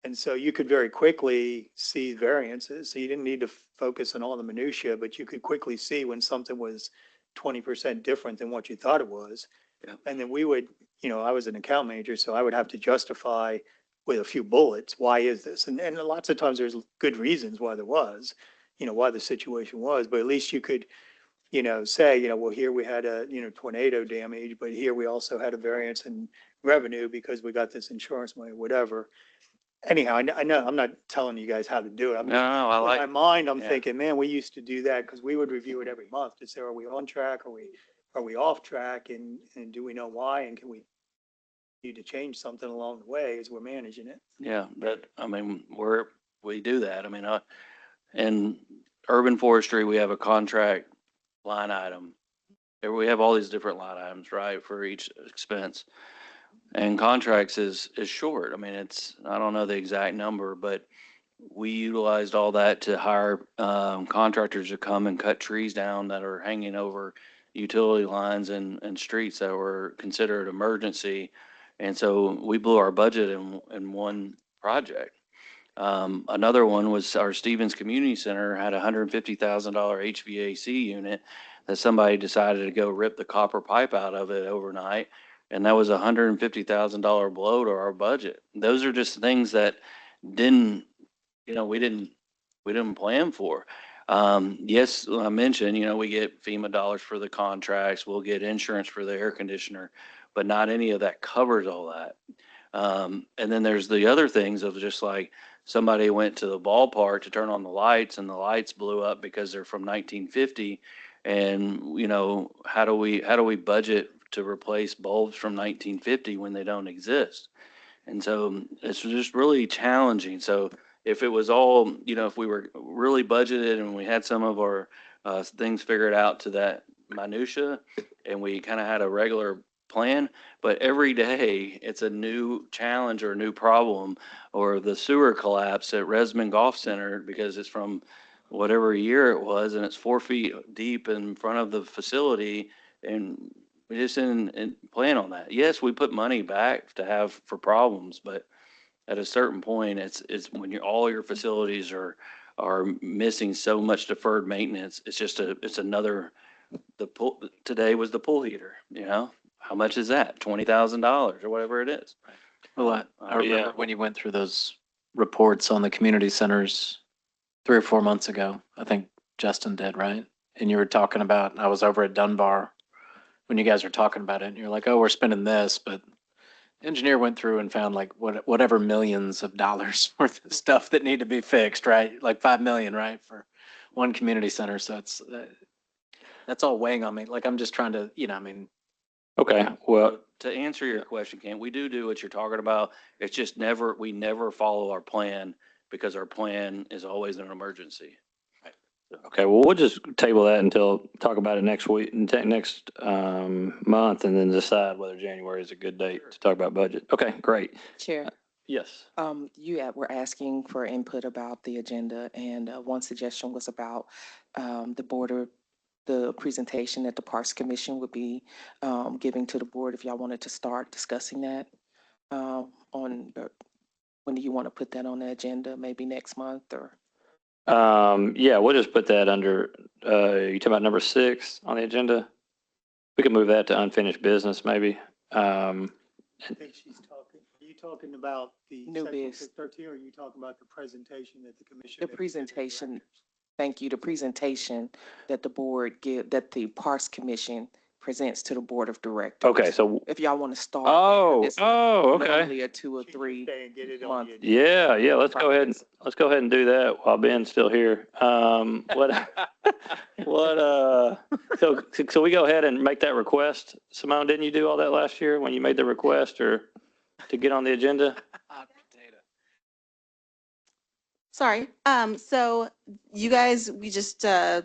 And so you could very quickly see variances. So you didn't need to focus on all the minutia, but you could quickly see when something was 20% different than what you thought it was. Yeah. And then we would, I was an account manager, so I would have to justify with a few bullets, why is this? And lots of times there's good reasons why there was, why the situation was, but at least you could, say, well, here we had a, tornado damage, but here we also had a variance in revenue because we got this insurance money, whatever. Anyhow, I know, I'm not telling you guys how to do it. I'm No, no, I in like. my mind, I'm yeah. thinking, man, we used to do that because we would review it every month to say, are we on track? Are we off track? And do we know why? And can we need to change something along the way as we're managing it? Yeah, we do that. I mean, in urban forestry, we have a contract line item. We have all these different line items, right, for each expense. And contracts is short. I mean, I don't know the exact number, but we utilized all that to hire contractors to come and cut trees down that are hanging over utility lines and streets that were considered emergency. And so we blew our budget in one project. Another one was our Stevens Community Center had a $150,000 HVAC unit that somebody decided to go rip the copper pipe out of it overnight. And that was a $150,000 blow to our budget. Those are just things that we didn't plan for. Yes, I mentioned, we get FEMA dollars for the contracts, we'll get insurance for the air conditioner, but not any of that covers all that. And then there's the other things of just like somebody went to the ballpark to turn on the lights and the lights blew up because they're from 1950. And, how do we budget to replace bulbs from 1950 when they don't exist? And so it's just really challenging. So if it was all, if we were really budgeted and we had some of our things figured out to that minutia and we kind of had a regular plan, but every day it's a new challenge or a new problem, or the sewer collapse at Resmond Golf Center because it's from whatever year it was and it's 4 feet deep in front of the facility, and we just didn't plan on that. Yes, we put money back to have for problems, but at a certain point, it's when all your facilities are missing so much deferred maintenance. It's another. Today was the pool heater. How much is that? $20,000 or whatever it is. Well, I remember when you went through those reports on the community centers 3 or 4 months ago. I think Justin did, right? And you were talking about, I was over at Dunbar when you guys were talking about it, and you're like, oh, we're spending this, but the engineer went through and found like whatever millions of dollars worth of stuff that need to be fixed, right? Like 5 million, right? For one community center. So that's all weighing on me. Like, I'm just trying to, Okay, well, To answer your question, Ken, we do what you're talking about. It's just we never follow our plan because our plan is always an emergency. okay, well, we'll just table that until, talk about it next week, next month, and then decide whether January is a good date to talk about budget. Okay, great. Chair, Yes. you were asking for input about the agenda, and one suggestion was about the presentation that the Parks Commission would be giving to the board, if y'all wanted to start discussing that when do you want to put that on the agenda? Maybe next month or? Yeah, we'll just put that under, you talking about number 6 on the agenda? We can move that to unfinished business, maybe. I think she's talking, are you talking about the New Section biz. 13, or are you talking about the presentation that the commission? The made to presentation. directors? Thank you. The presentation that that the Parks Commission presents to the Board of Directors. Okay, so, If y'all want to start. oh, this okay. Normally a 2 or She's 3 saying get it on month. the agenda. Yeah, let's go ahead and do that while Ben's still here. So we go ahead and make that request. Simone, didn't you do all that last year when you made the request or to get on the agenda? Sorry. So you guys, we just, I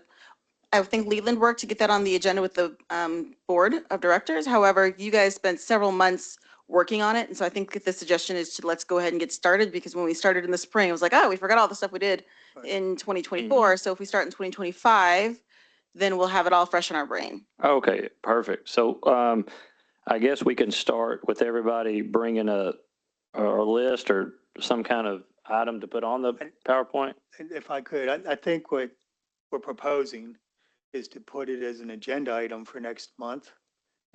think Leland worked to get that on the agenda with the board of directors. However, you guys spent several months working on it. And so I think the suggestion is to let's go ahead and get started, because when we started in the spring, it was like, oh, we forgot all the stuff we did Right. in 2024. So if we start in 2025, then we'll have it all fresh in our brain. Okay, perfect. So I guess we can start with everybody bringing a list or some kind of item to put on the PowerPoint. And if I could, I think what we're proposing is to put it as an agenda item for next month.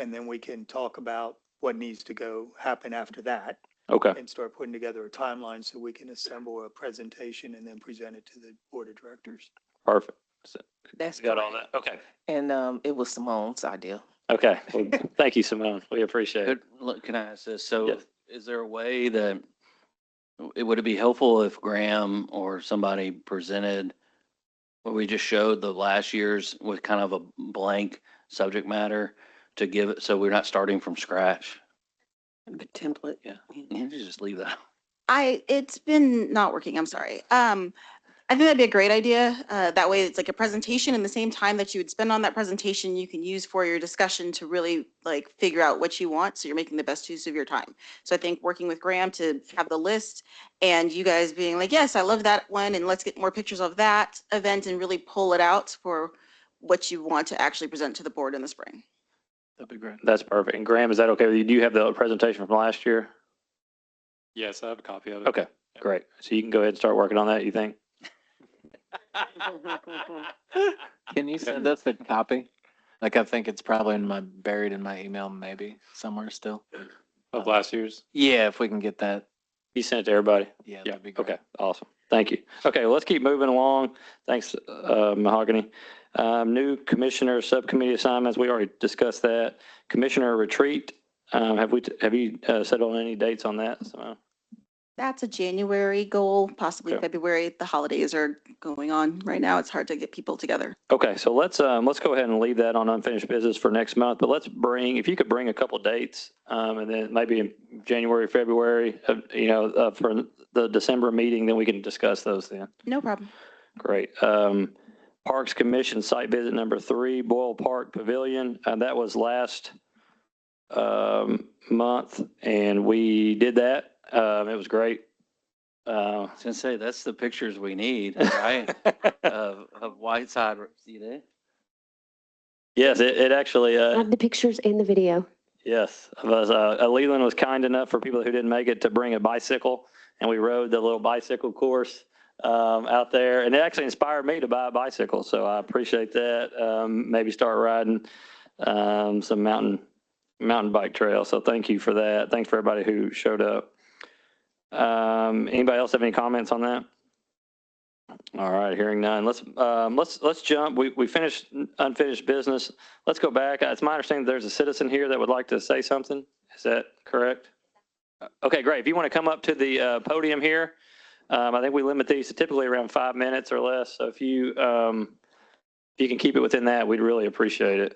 And then we can talk about what needs to happen after that Okay, and start putting together a timeline so we can assemble a presentation and then present it to the board of directors. perfect. That's Got all correct. that? Okay. And it was Simone's idea. Okay. Well, thank you, Simone. We appreciate it. Look, can I ask this? So Yes. is there a way that would it be helpful if Graham or somebody presented where we just showed the last year's with kind of a blank subject matter to give it, so we're not starting from scratch? A template. Yeah, you just leave that. It's been not working, I'm sorry. I think that'd be a great idea. That way it's like a presentation, and the same time that you would spend on that presentation, you can use for your discussion to really like figure out what you want. So you're making the best use of your time. So I think working with Graham to have the list and you guys being like, yes, I love that one. And let's get more pictures of that event and really pull it out for what you want to actually present to the board in the spring. That'd be great. That's perfect. And Graham, is that okay with you? Do you have the presentation from last year? Yes, I have a copy of it. Okay, great. So you can go ahead and start working on that, you think? Can you send us a copy? Like, I think it's probably buried in my email, maybe somewhere still. Of last year's? Yeah, if we can get that. You sent it to everybody? Yeah, Yeah, that'd be great. okay, awesome. Thank you. Okay, well, let's keep moving along. Thanks, Mahogany. New commissioner subcommittee assignments, we already discussed that. Commissioner retreat, have you set on any dates on that? That's a January goal, possibly Okay. February. The holidays are going on right now. It's hard to get people together. Okay, so let's go ahead and leave that on unfinished business for next month, but if you could bring a couple dates, and then maybe in January, February, for the December meeting, then we can discuss those then. No problem. Great. Parks Commission site visit number 3, Boyle Park Pavilion. That was last month, and we did that. It was great. I was gonna say, that's the pictures we need, right? Of Whiteside, you know? Yes, it actually, I have the pictures and the video. yes. Leland was kind enough for people who didn't make it to bring a bicycle, and we rode the little bicycle course out there, and it actually inspired me to buy a bicycle, so I appreciate that. Maybe start riding some mountain bike trail, so thank you for that. Thanks for everybody who showed up. Anybody else have any comments on that? All right, hearing none. Let's jump. We finished unfinished business. Let's go back. It's my understanding there's a citizen here that would like to say something. Is that correct? Okay, great. If you want to come up to the podium here, I think we limit these to typically around 5 minutes or less. So if you can keep it within that, we'd really appreciate it.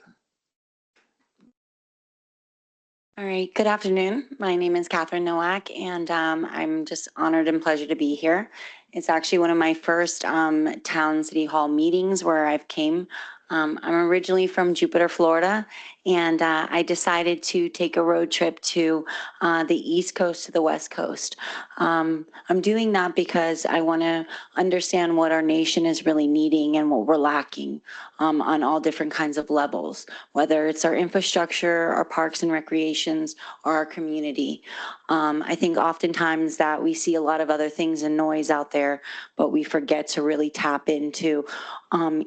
All right, good afternoon. My name is Catherine Nowak, and I'm just honored and pleasure to be here. It's actually one of my first town city hall meetings where I've came. I'm originally from Jupiter, Florida, and I decided to take a road trip to the East Coast to the West Coast. I'm doing that because I want to understand what our nation is really needing and what we're lacking on all different kinds of levels, whether it's our infrastructure, our parks and recreations, or our community. I think oftentimes that we see a lot of other things and noise out there, but we forget to really tap into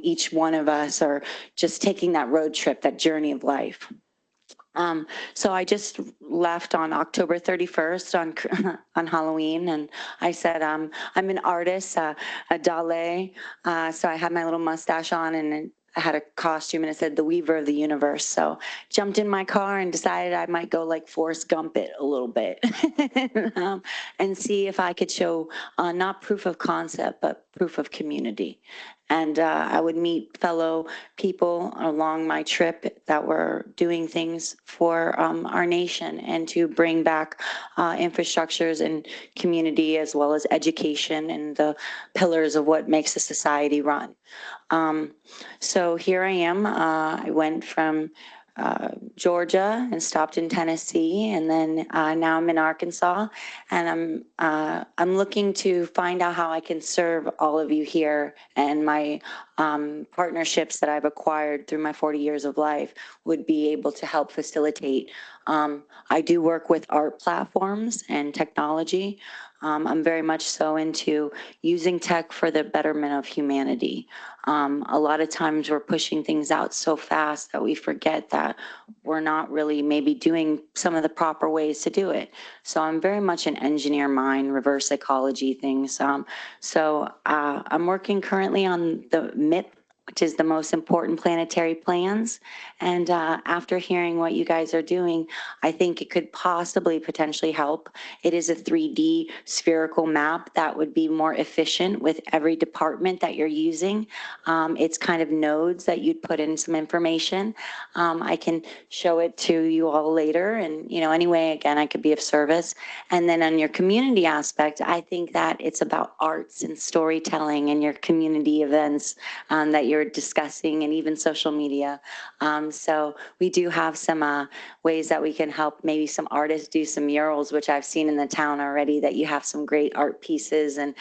each one of us, or just taking that road trip, that journey of life. So I just left on October 31st on Halloween, and I said, I'm an artist, a Dale. So I had my little mustache on, and I had a costume, and it said the Weaver of the Universe. So jumped in my car and decided I might go like Forrest Gump it a little bit and see if I could show not proof of concept, but proof of community. And I would meet fellow people along my trip that were doing things for our nation, and to bring back infrastructures and community, as well as education and the pillars of what makes a society run. So here I am. I went from Georgia and stopped in Tennessee, and then now I'm in Arkansas, and I'm looking to find out how I can serve all of you here, and my partnerships that I've acquired through my 40 years of life would be able to help facilitate. I do work with art platforms and technology. I'm very much so into using tech for the betterment of humanity. A lot of times we're pushing things out so fast that we forget that we're not really maybe doing some of the proper ways to do it. So I'm very much an engineer mind, reverse psychology things. I'm working currently on the MIP, which is the most important planetary plans. And after hearing what you guys are doing, I think it could possibly potentially help. It is a 3D spherical map that would be more efficient with every department that you're using. It's kind of nodes that you'd put in some information. I can show it to you all later, and anyway, again, I could be of service. And then on your community aspect, I think that it's about arts and storytelling and your community events that you're discussing, and even social media. So we do have some ways that we can help maybe some artists do some murals, which I've seen in the town already, that you have some great art pieces, and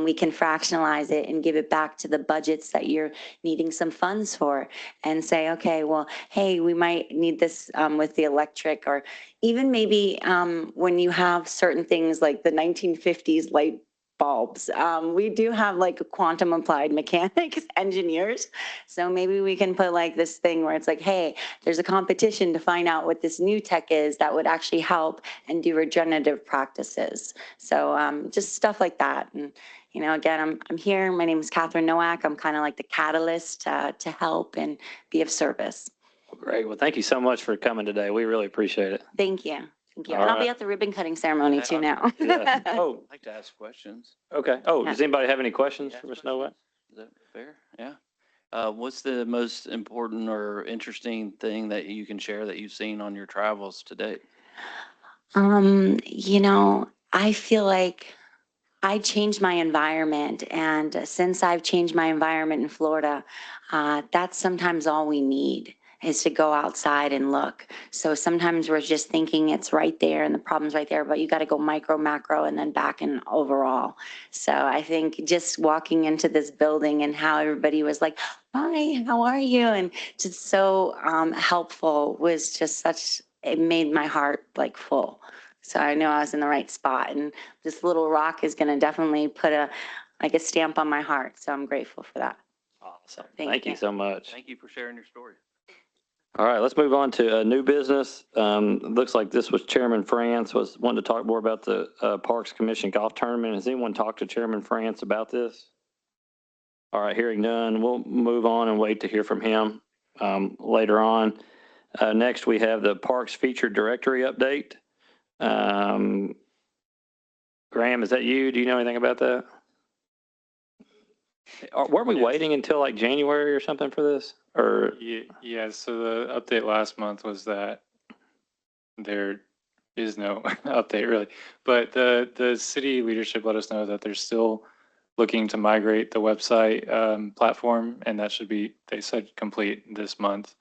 we can fractionalize it and give it back to the budgets that you're needing some funds for, and say, okay, well, hey, we might need this with the electric, or even maybe when you have certain things like the 1950s light bulbs. We do have like a quantum applied mechanics engineers. So maybe we can put like this thing where it's like, hey, there's a competition to find out what this new tech is that would actually help and do regenerative practices. So just stuff like that. And again, I'm here. My name is Catherine Nowak. I'm kind of like the catalyst to help and be of service. Great. Well, thank you so much for coming today. We really appreciate it. Thank you. Thank you. All And I'll be right. at the ribbon cutting ceremony too now. Yeah. Oh, I'd like to ask questions. okay. Oh, Yeah. does anybody have any questions Ask for Ms. questions? Nowak? Is that fair? Yeah. What's the most important or interesting thing that you can share that you've seen on your travels to date? I feel like I changed my environment, and since I've changed my environment in Florida, that's sometimes all we need is to go outside and look. So sometimes we're just thinking it's right there and the problem's right there, but you got to go micro, macro, and then back and overall. So I think just walking into this building and how everybody was like, hi, how are you? And just so helpful was just it made my heart like full. So I know I was in the right spot, and this little rock is going to definitely put a stamp on my heart. So I'm grateful for that. Awesome. Thank Thank you you. so much. Thank you for sharing your story. All right, let's move on to new business. Looks like this was Chairman France was wanting to talk more about the Parks Commission golf tournament. Has anyone talked to Chairman France about this? All right, hearing none, we'll move on and wait to hear from him later on. Next, we have the Parks Featured Directory update. Graham, is that you? Do you know anything about that? Weren't we Yes. waiting until like January or something for this? Or Yeah, so the update last month was that there is no update really, but the city leadership let us know that they're still looking to migrate the website platform, and that should be, they said, complete this month.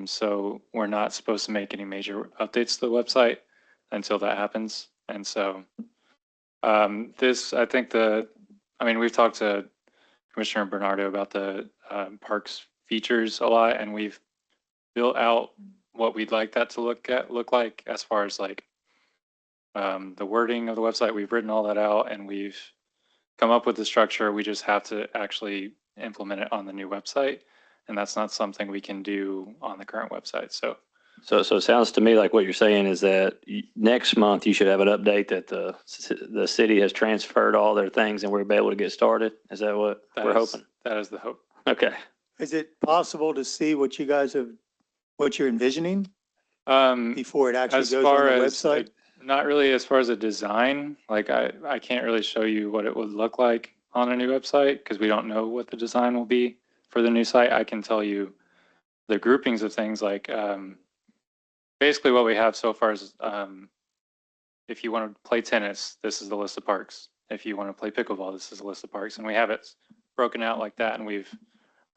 So we're not supposed to make any major updates to the website until that happens. And so we've talked to Commissioner Bernardo about the parks features a lot, and we've built out what we'd like that to look like as far as like the wording of the website. We've written all that out, and we've come up with the structure. We just have to actually implement it on the new website, and that's not something we can do on the current website. So So it sounds to me like what you're saying is that next month you should have an update that the city has transferred all their things and we'll be able to get started. Is that what we're hoping? that is the hope. Okay. Is it possible to see what what you're envisioning before it actually As goes far on the as website? not really as far as a design, like I can't really show you what it would look like on a new website because we don't know what the design will be for the new site. I can tell you the groupings of things like basically what we have so far is if you want to play tennis, this is the list of parks. If you want to play pickleball, this is a list of parks, and we have it broken out like that, and we've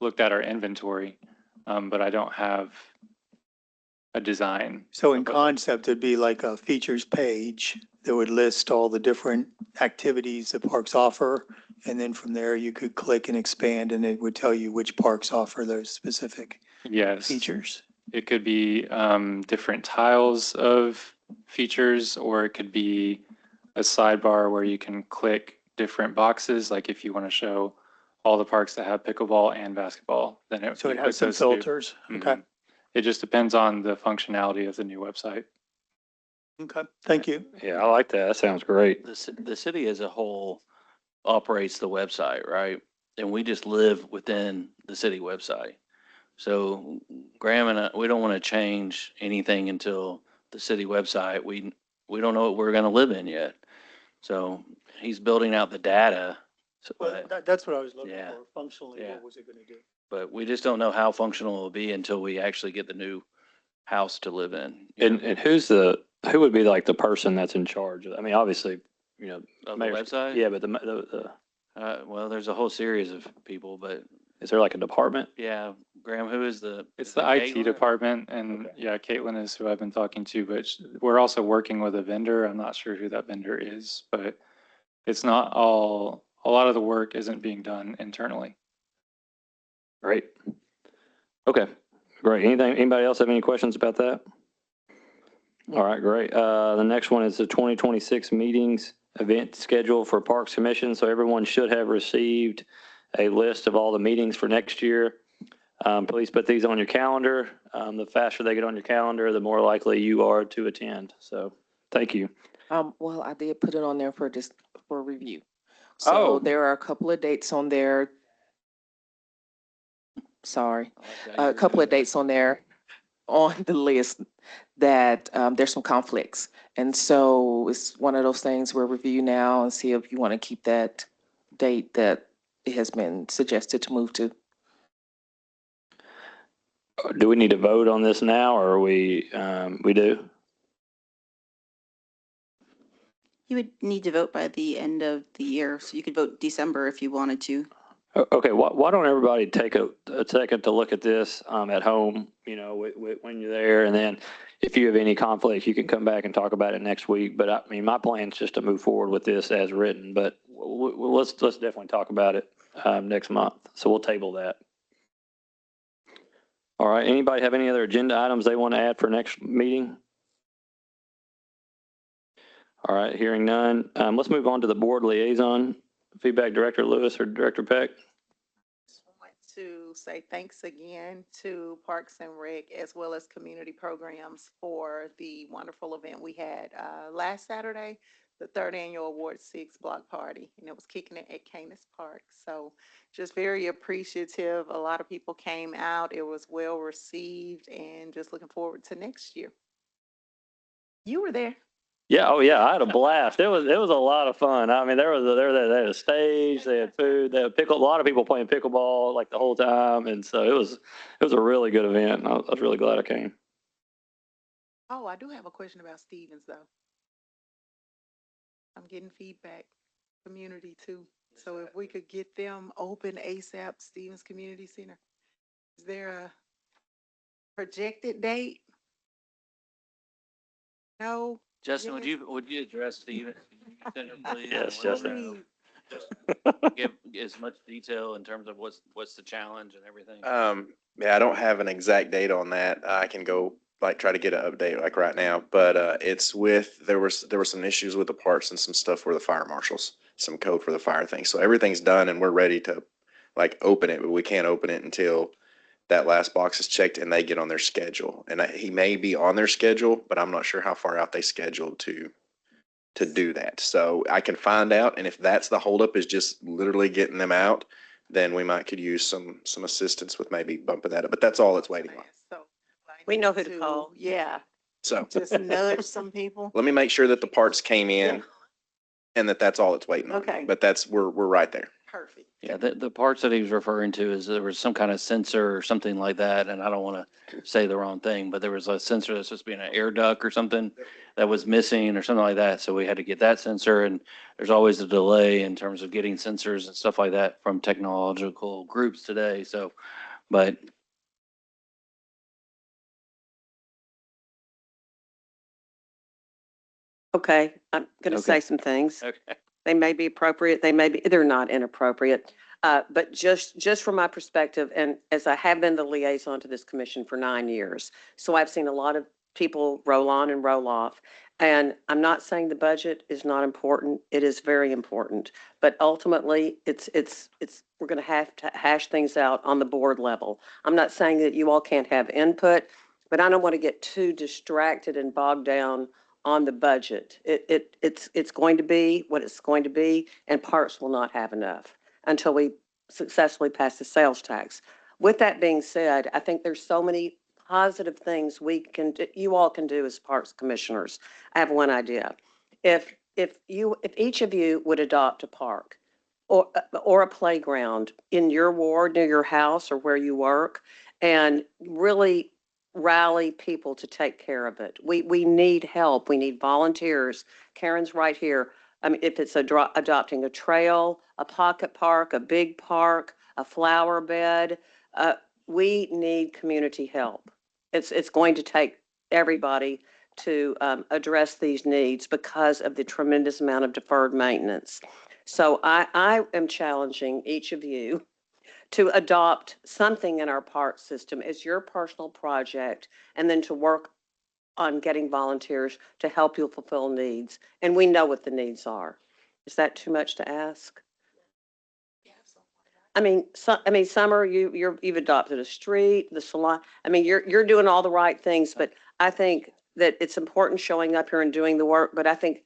looked at our inventory, but I don't have a design. So in of a- concept, it'd be like a features page that would list all the different activities that parks offer. And then from there, you could click and expand and it would tell you which parks offer those specific Yes. features. It could be different tiles of features, or it could be a sidebar where you can click different boxes. Like if you want to show all the parks that have pickleball and basketball, then it. So you it click has some those two. filters. Okay. Mhm. It just depends on the functionality of the new website. Okay. Thank you. Yeah, I like that. That sounds great. The city as a whole operates the website, right? And we just live within the city website. So Graham and I, we don't want to change anything until the city website. We don't know what we're going to live in yet. So he's building out the data, Well, that's what I was looking Yeah. for. Functionally, Yeah. what was it going to do? but we just don't know how functional it will be until we actually get the new house to live in. you know, And who would be like the person that's in charge? I mean, obviously, you know, Of the mayor's- website? Yeah, but the Well, there's a whole series of people, but is there like a department? yeah, Graham, who is the? It's is the it IT Caitlin? department, and Okay. yeah, Caitlin is who I've been talking to, but we're also working with a vendor. I'm not sure who that vendor is, but it's not all, a lot of the work isn't being done internally. Great. Okay, great. Anybody else have any questions about that? All right, great. The next one is the 2026 meetings event schedule for Parks Commission. So everyone should have received a list of all the meetings for next year. Please put these on your calendar. The faster they get on your calendar, the more likely you are to attend. So thank you. Well, I did put it on there for just for review. Oh. So there are a couple of dates on there. Sorry, a couple of dates on there on the list that there's some conflicts. And so it's one of those things where review now and see if you want to keep that date that it has been suggested to move to. Do we need to vote on this now or we do? You would need to vote by the end of the year, so you could vote December if you wanted to. Okay, why don't everybody take a second to look at this at home, you know, when you're there, and then if you have any conflicts, you can come back and talk about it next week. But I mean, my plan is just to move forward with this as written, but let's definitely talk about it next month. So we'll table that. All right, anybody have any other agenda items they want to add for next meeting? All right, hearing none. Let's move on to the board liaison. Feedback, Director Lewis or Director Peck? Want to say thanks again to Parks and Rec as well as community programs for the wonderful event we had last Saturday, the third annual Award 6 block party, and it was kicking it at Canis Park. So just very appreciative. A lot of people came out. It was well received, and just looking forward to next year. You were there. Yeah, oh yeah, I had a blast. It was a lot of fun. I mean, they had a stage, they had food, they had a lot of people playing pickleball like the whole time, and so it was a really good event. And I was really glad I came. Oh, I do have a question about Stevens though. I'm getting feedback, community too. So if we could get them open ASAP, Stevens Community Center. Is there a projected date? No? Justin, Yes. would you address Steven? please? Yes, And let Justin. him know. Just give as much detail in terms of what's the challenge and everything. Yeah, I don't have an exact date on that. I can go like try to get an update like right now, but it's there were some issues with the parts and some stuff for the fire marshals, some code for the fire thing. So everything's done and we're ready to like open it, but we can't open it until that last box is checked and they get on their schedule. And he may be on their schedule, but I'm not sure how far out they scheduled to do that. So I can find out, and if that's the holdup is just literally getting them out, then we could use some assistance with maybe bumping that up. But that's all it's waiting on. So I We know need who to call. Yeah, So just nudge some people. let me make sure that the parts came in Yeah. and that's all it's waiting on. Okay. But we're right there. Perfect. Yeah, the parts that he was referring to is there was some kind of sensor or something like that, and I don't want to say the wrong thing, but there was a sensor that's supposed to be in an air duct or something that was missing or something like that. So we had to get that sensor, and there's always a delay in terms of getting sensors and stuff like that from technological groups today. So, but Okay, I'm going to Okay. say some things. Okay. They may be appropriate, they're not inappropriate. But just from my perspective, and as I have been the liaison to this commission for 9 years, so I've seen a lot of people roll on and roll off. And I'm not saying the budget is not important. It is very important. But ultimately, we're going to have to hash things out on the board level. I'm not saying that you all can't have input, but I don't want to get too distracted and bogged down on the budget. It's going to be what it's going to be, and parks will not have enough until we successfully pass the sales tax. With that being said, I think there's so many positive things you all can do as parks commissioners. I have one idea. If each of you would adopt a park or a playground in your ward, near your house or where you work, and really rally people to take care of it. We need help. We need volunteers. Karen's right here. I mean, if it's adopting a trail, a pocket park, a big park, a flower bed, we need community help. It's going to take everybody to address these needs because of the tremendous amount of deferred maintenance. So I am challenging each of you to adopt something in our park system as your personal project, and then to work on getting volunteers to help you fulfill needs. And we know what the needs are. Is that too much to ask? I mean, Summer, you've adopted a street, the salon. I mean, you're doing all the right things, but I think that it's important showing up here and doing the work. But I think,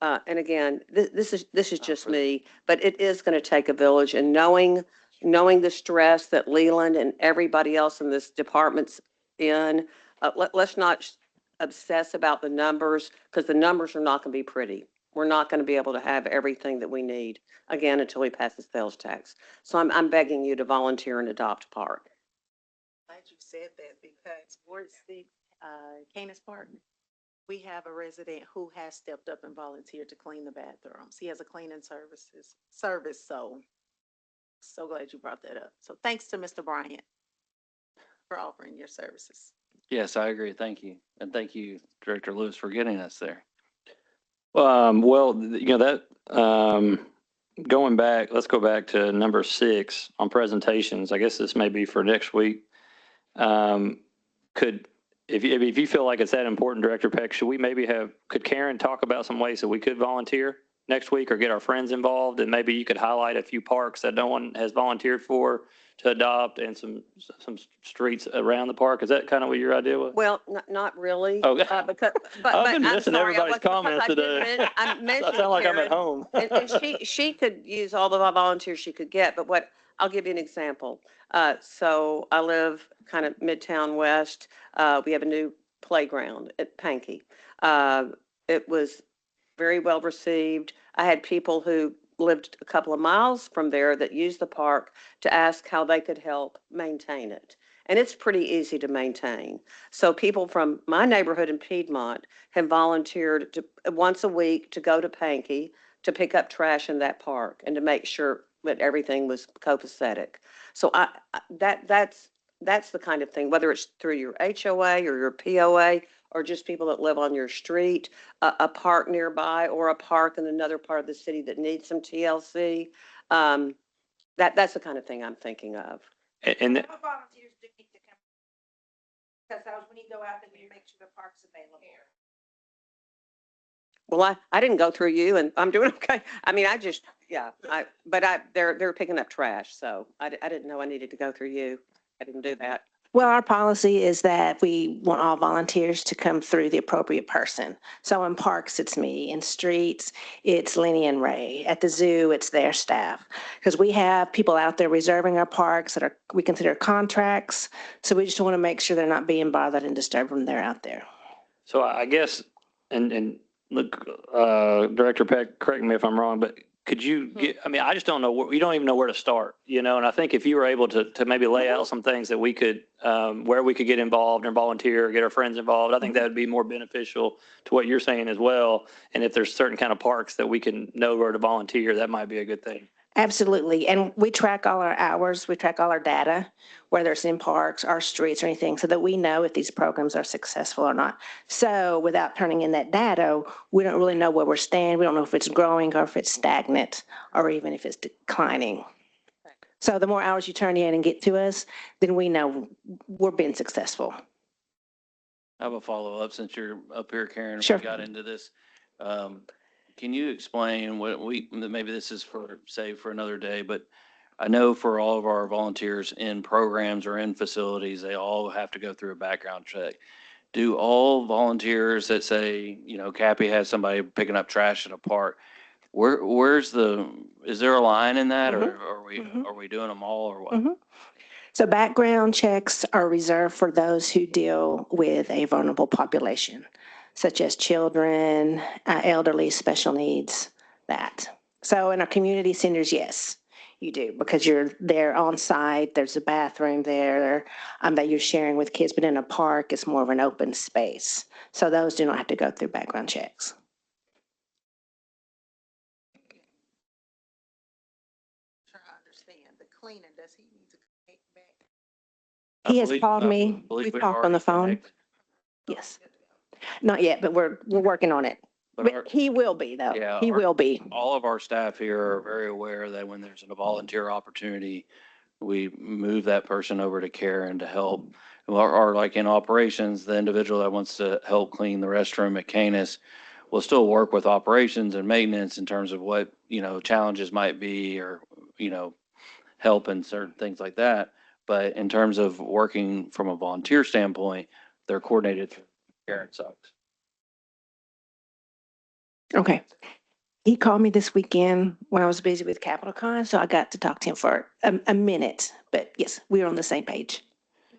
and again, this is just me, but it is going to take a village, and knowing the stress that Leland and everybody else in this department's in, let's not obsess about the numbers, because the numbers are not going to be pretty. We're not going to be able to have everything that we need, again, until we pass the sales tax. So I'm begging you to volunteer and adopt a park. Glad you said that, because Ward 6, Canis Park, we have a resident who has stepped up and volunteered to clean the bathrooms. He has a cleaning service, so glad you brought that up. So thanks to Mr. Bryant for offering your services. Yes, I agree. Thank you. And thank you, Director Lewis, for getting us there. Well, going back, let's go back to number 6 on presentations. I guess this may be for next week. If you feel like it's that important, Director Peck, could Karen talk about some ways that we could volunteer next week or get our friends involved? And maybe you could highlight a few parks that no one has volunteered for to adopt, and some streets around the park. Is that kind of what your idea was? Well, not really. Okay. Because, I've been I'm missing sorry, everybody's comments today. I I mentioned sound like I'm Karen, at home. and she could use all the volunteers she could get, but I'll give you an example. So I live kind of Midtown West. We have a new playground at Pankey. It was very well received. I had people who lived a couple of miles from there that used the park to ask how they could help maintain it. And it's pretty easy to maintain. So people from my neighborhood in Piedmont have volunteered once a week to go to Pankey to pick up trash in that park and to make sure that everything was copacetic. So that's the kind of thing, whether it's through your HOA or your POA, or just people that live on your street, a park nearby, or a park in another part of the city that needs some TLC. That's the kind of thing I'm thinking of. And Volunteers do need to come, because when you go out there, you make sure the park's available. Well, I didn't go through you, and I'm doing okay. I mean, they're picking up trash, so I didn't know I needed to go through you. I didn't do that. Well, our policy is that we want all volunteers to come through the appropriate person. So in parks, it's me. In streets, it's Lenny and Ray. At the zoo, it's their staff. Because we have people out there reserving our parks that we consider contracts. So we just want to make sure they're not being bothered and disturbed when they're out there. so I guess, and look, Director Peck, correct me if I'm wrong, but could you get, I mean, I just don't know, we don't even know where to start, and I think if you were able to maybe lay out some things that we could, where we could get involved and volunteer, or get our friends involved, I think that would be more beneficial to what you're saying as well. And if there's certain kind of parks that we can know where to volunteer, that might be a good thing. Absolutely. And we track all our hours, we track all our data, whether it's in parks, our streets or anything, so that we know if these programs are successful or not. So without turning in that data, we don't really know where we're standing. We don't know if it's growing or if it's stagnant or even if it's declining. So the more hours you turn in and get to us, then we know we're being successful. I have a follow-up since you're up here, Karen. Sure. We got into this. Can you explain maybe this is for another day, but I know for all of our volunteers in programs or in facilities, they all have to go through a background check. Do all volunteers that say, Cappy has somebody picking up trash in a park, is there a line in that or are we doing them all or what? So background checks are reserved for those who deal with a vulnerable population, such as children, elderly, special needs, that. So in our community centers, yes, you do, because you're there on site, there's a bathroom there that you're sharing with kids, but in a park, it's more of an open space. So those do not have to go through background checks. Sure, I understand. The cleaning, does he need to take back? He has called me. We've talked on the phone. Yes. Not yet, but we're working on it. But he will be though. Yeah, He will be. All of our staff here are very aware that when there's a volunteer opportunity, we move that person over to Karen to help. Or like in operations, the individual that wants to help clean the restroom at Canis will still work with operations and maintenance in terms of what, challenges might be or, help in certain things like that. But in terms of working from a volunteer standpoint, they're coordinated through Karen Suggs. Okay. He called me this weekend when I was busy with Capital Con, so I got to talk to him for a minute. But yes, we're on the same page.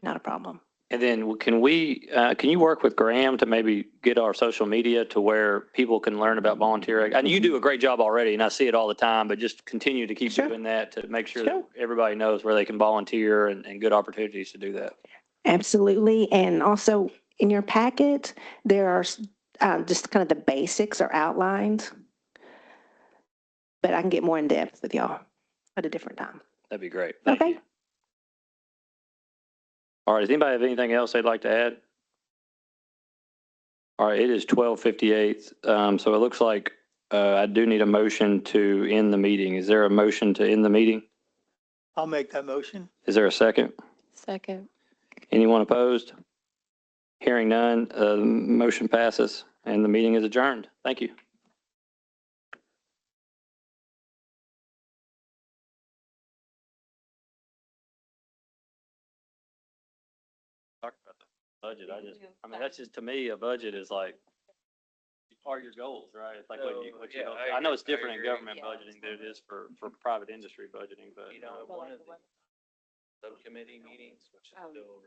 Not a problem. And then can you work with Graham to maybe get our social media to where people can learn about volunteering? And you do a great job already, and I see it all the time, but just continue to keep doing that to make sure that everybody knows where they can volunteer and good opportunities to do that. Absolutely. And also in your packet, there are just kind of the basics are outlined. But I can get more in depth with y'all at a different time. That'd be great. Thank you. All right, does anybody have anything else they'd like to add? All right, it is 12:58. So it looks like I do need a motion to end the meeting. Is there a motion to end the meeting? I'll make that motion. Is there a second? Second. Anyone opposed? Hearing none, motion passes and the meeting is adjourned. Thank you. Talk about the budget. That's just, to me, a budget is like part of your goals, right? It's like I know it's different in government budgeting than it is for private industry budgeting, but. One of the subcommittee meetings, which is still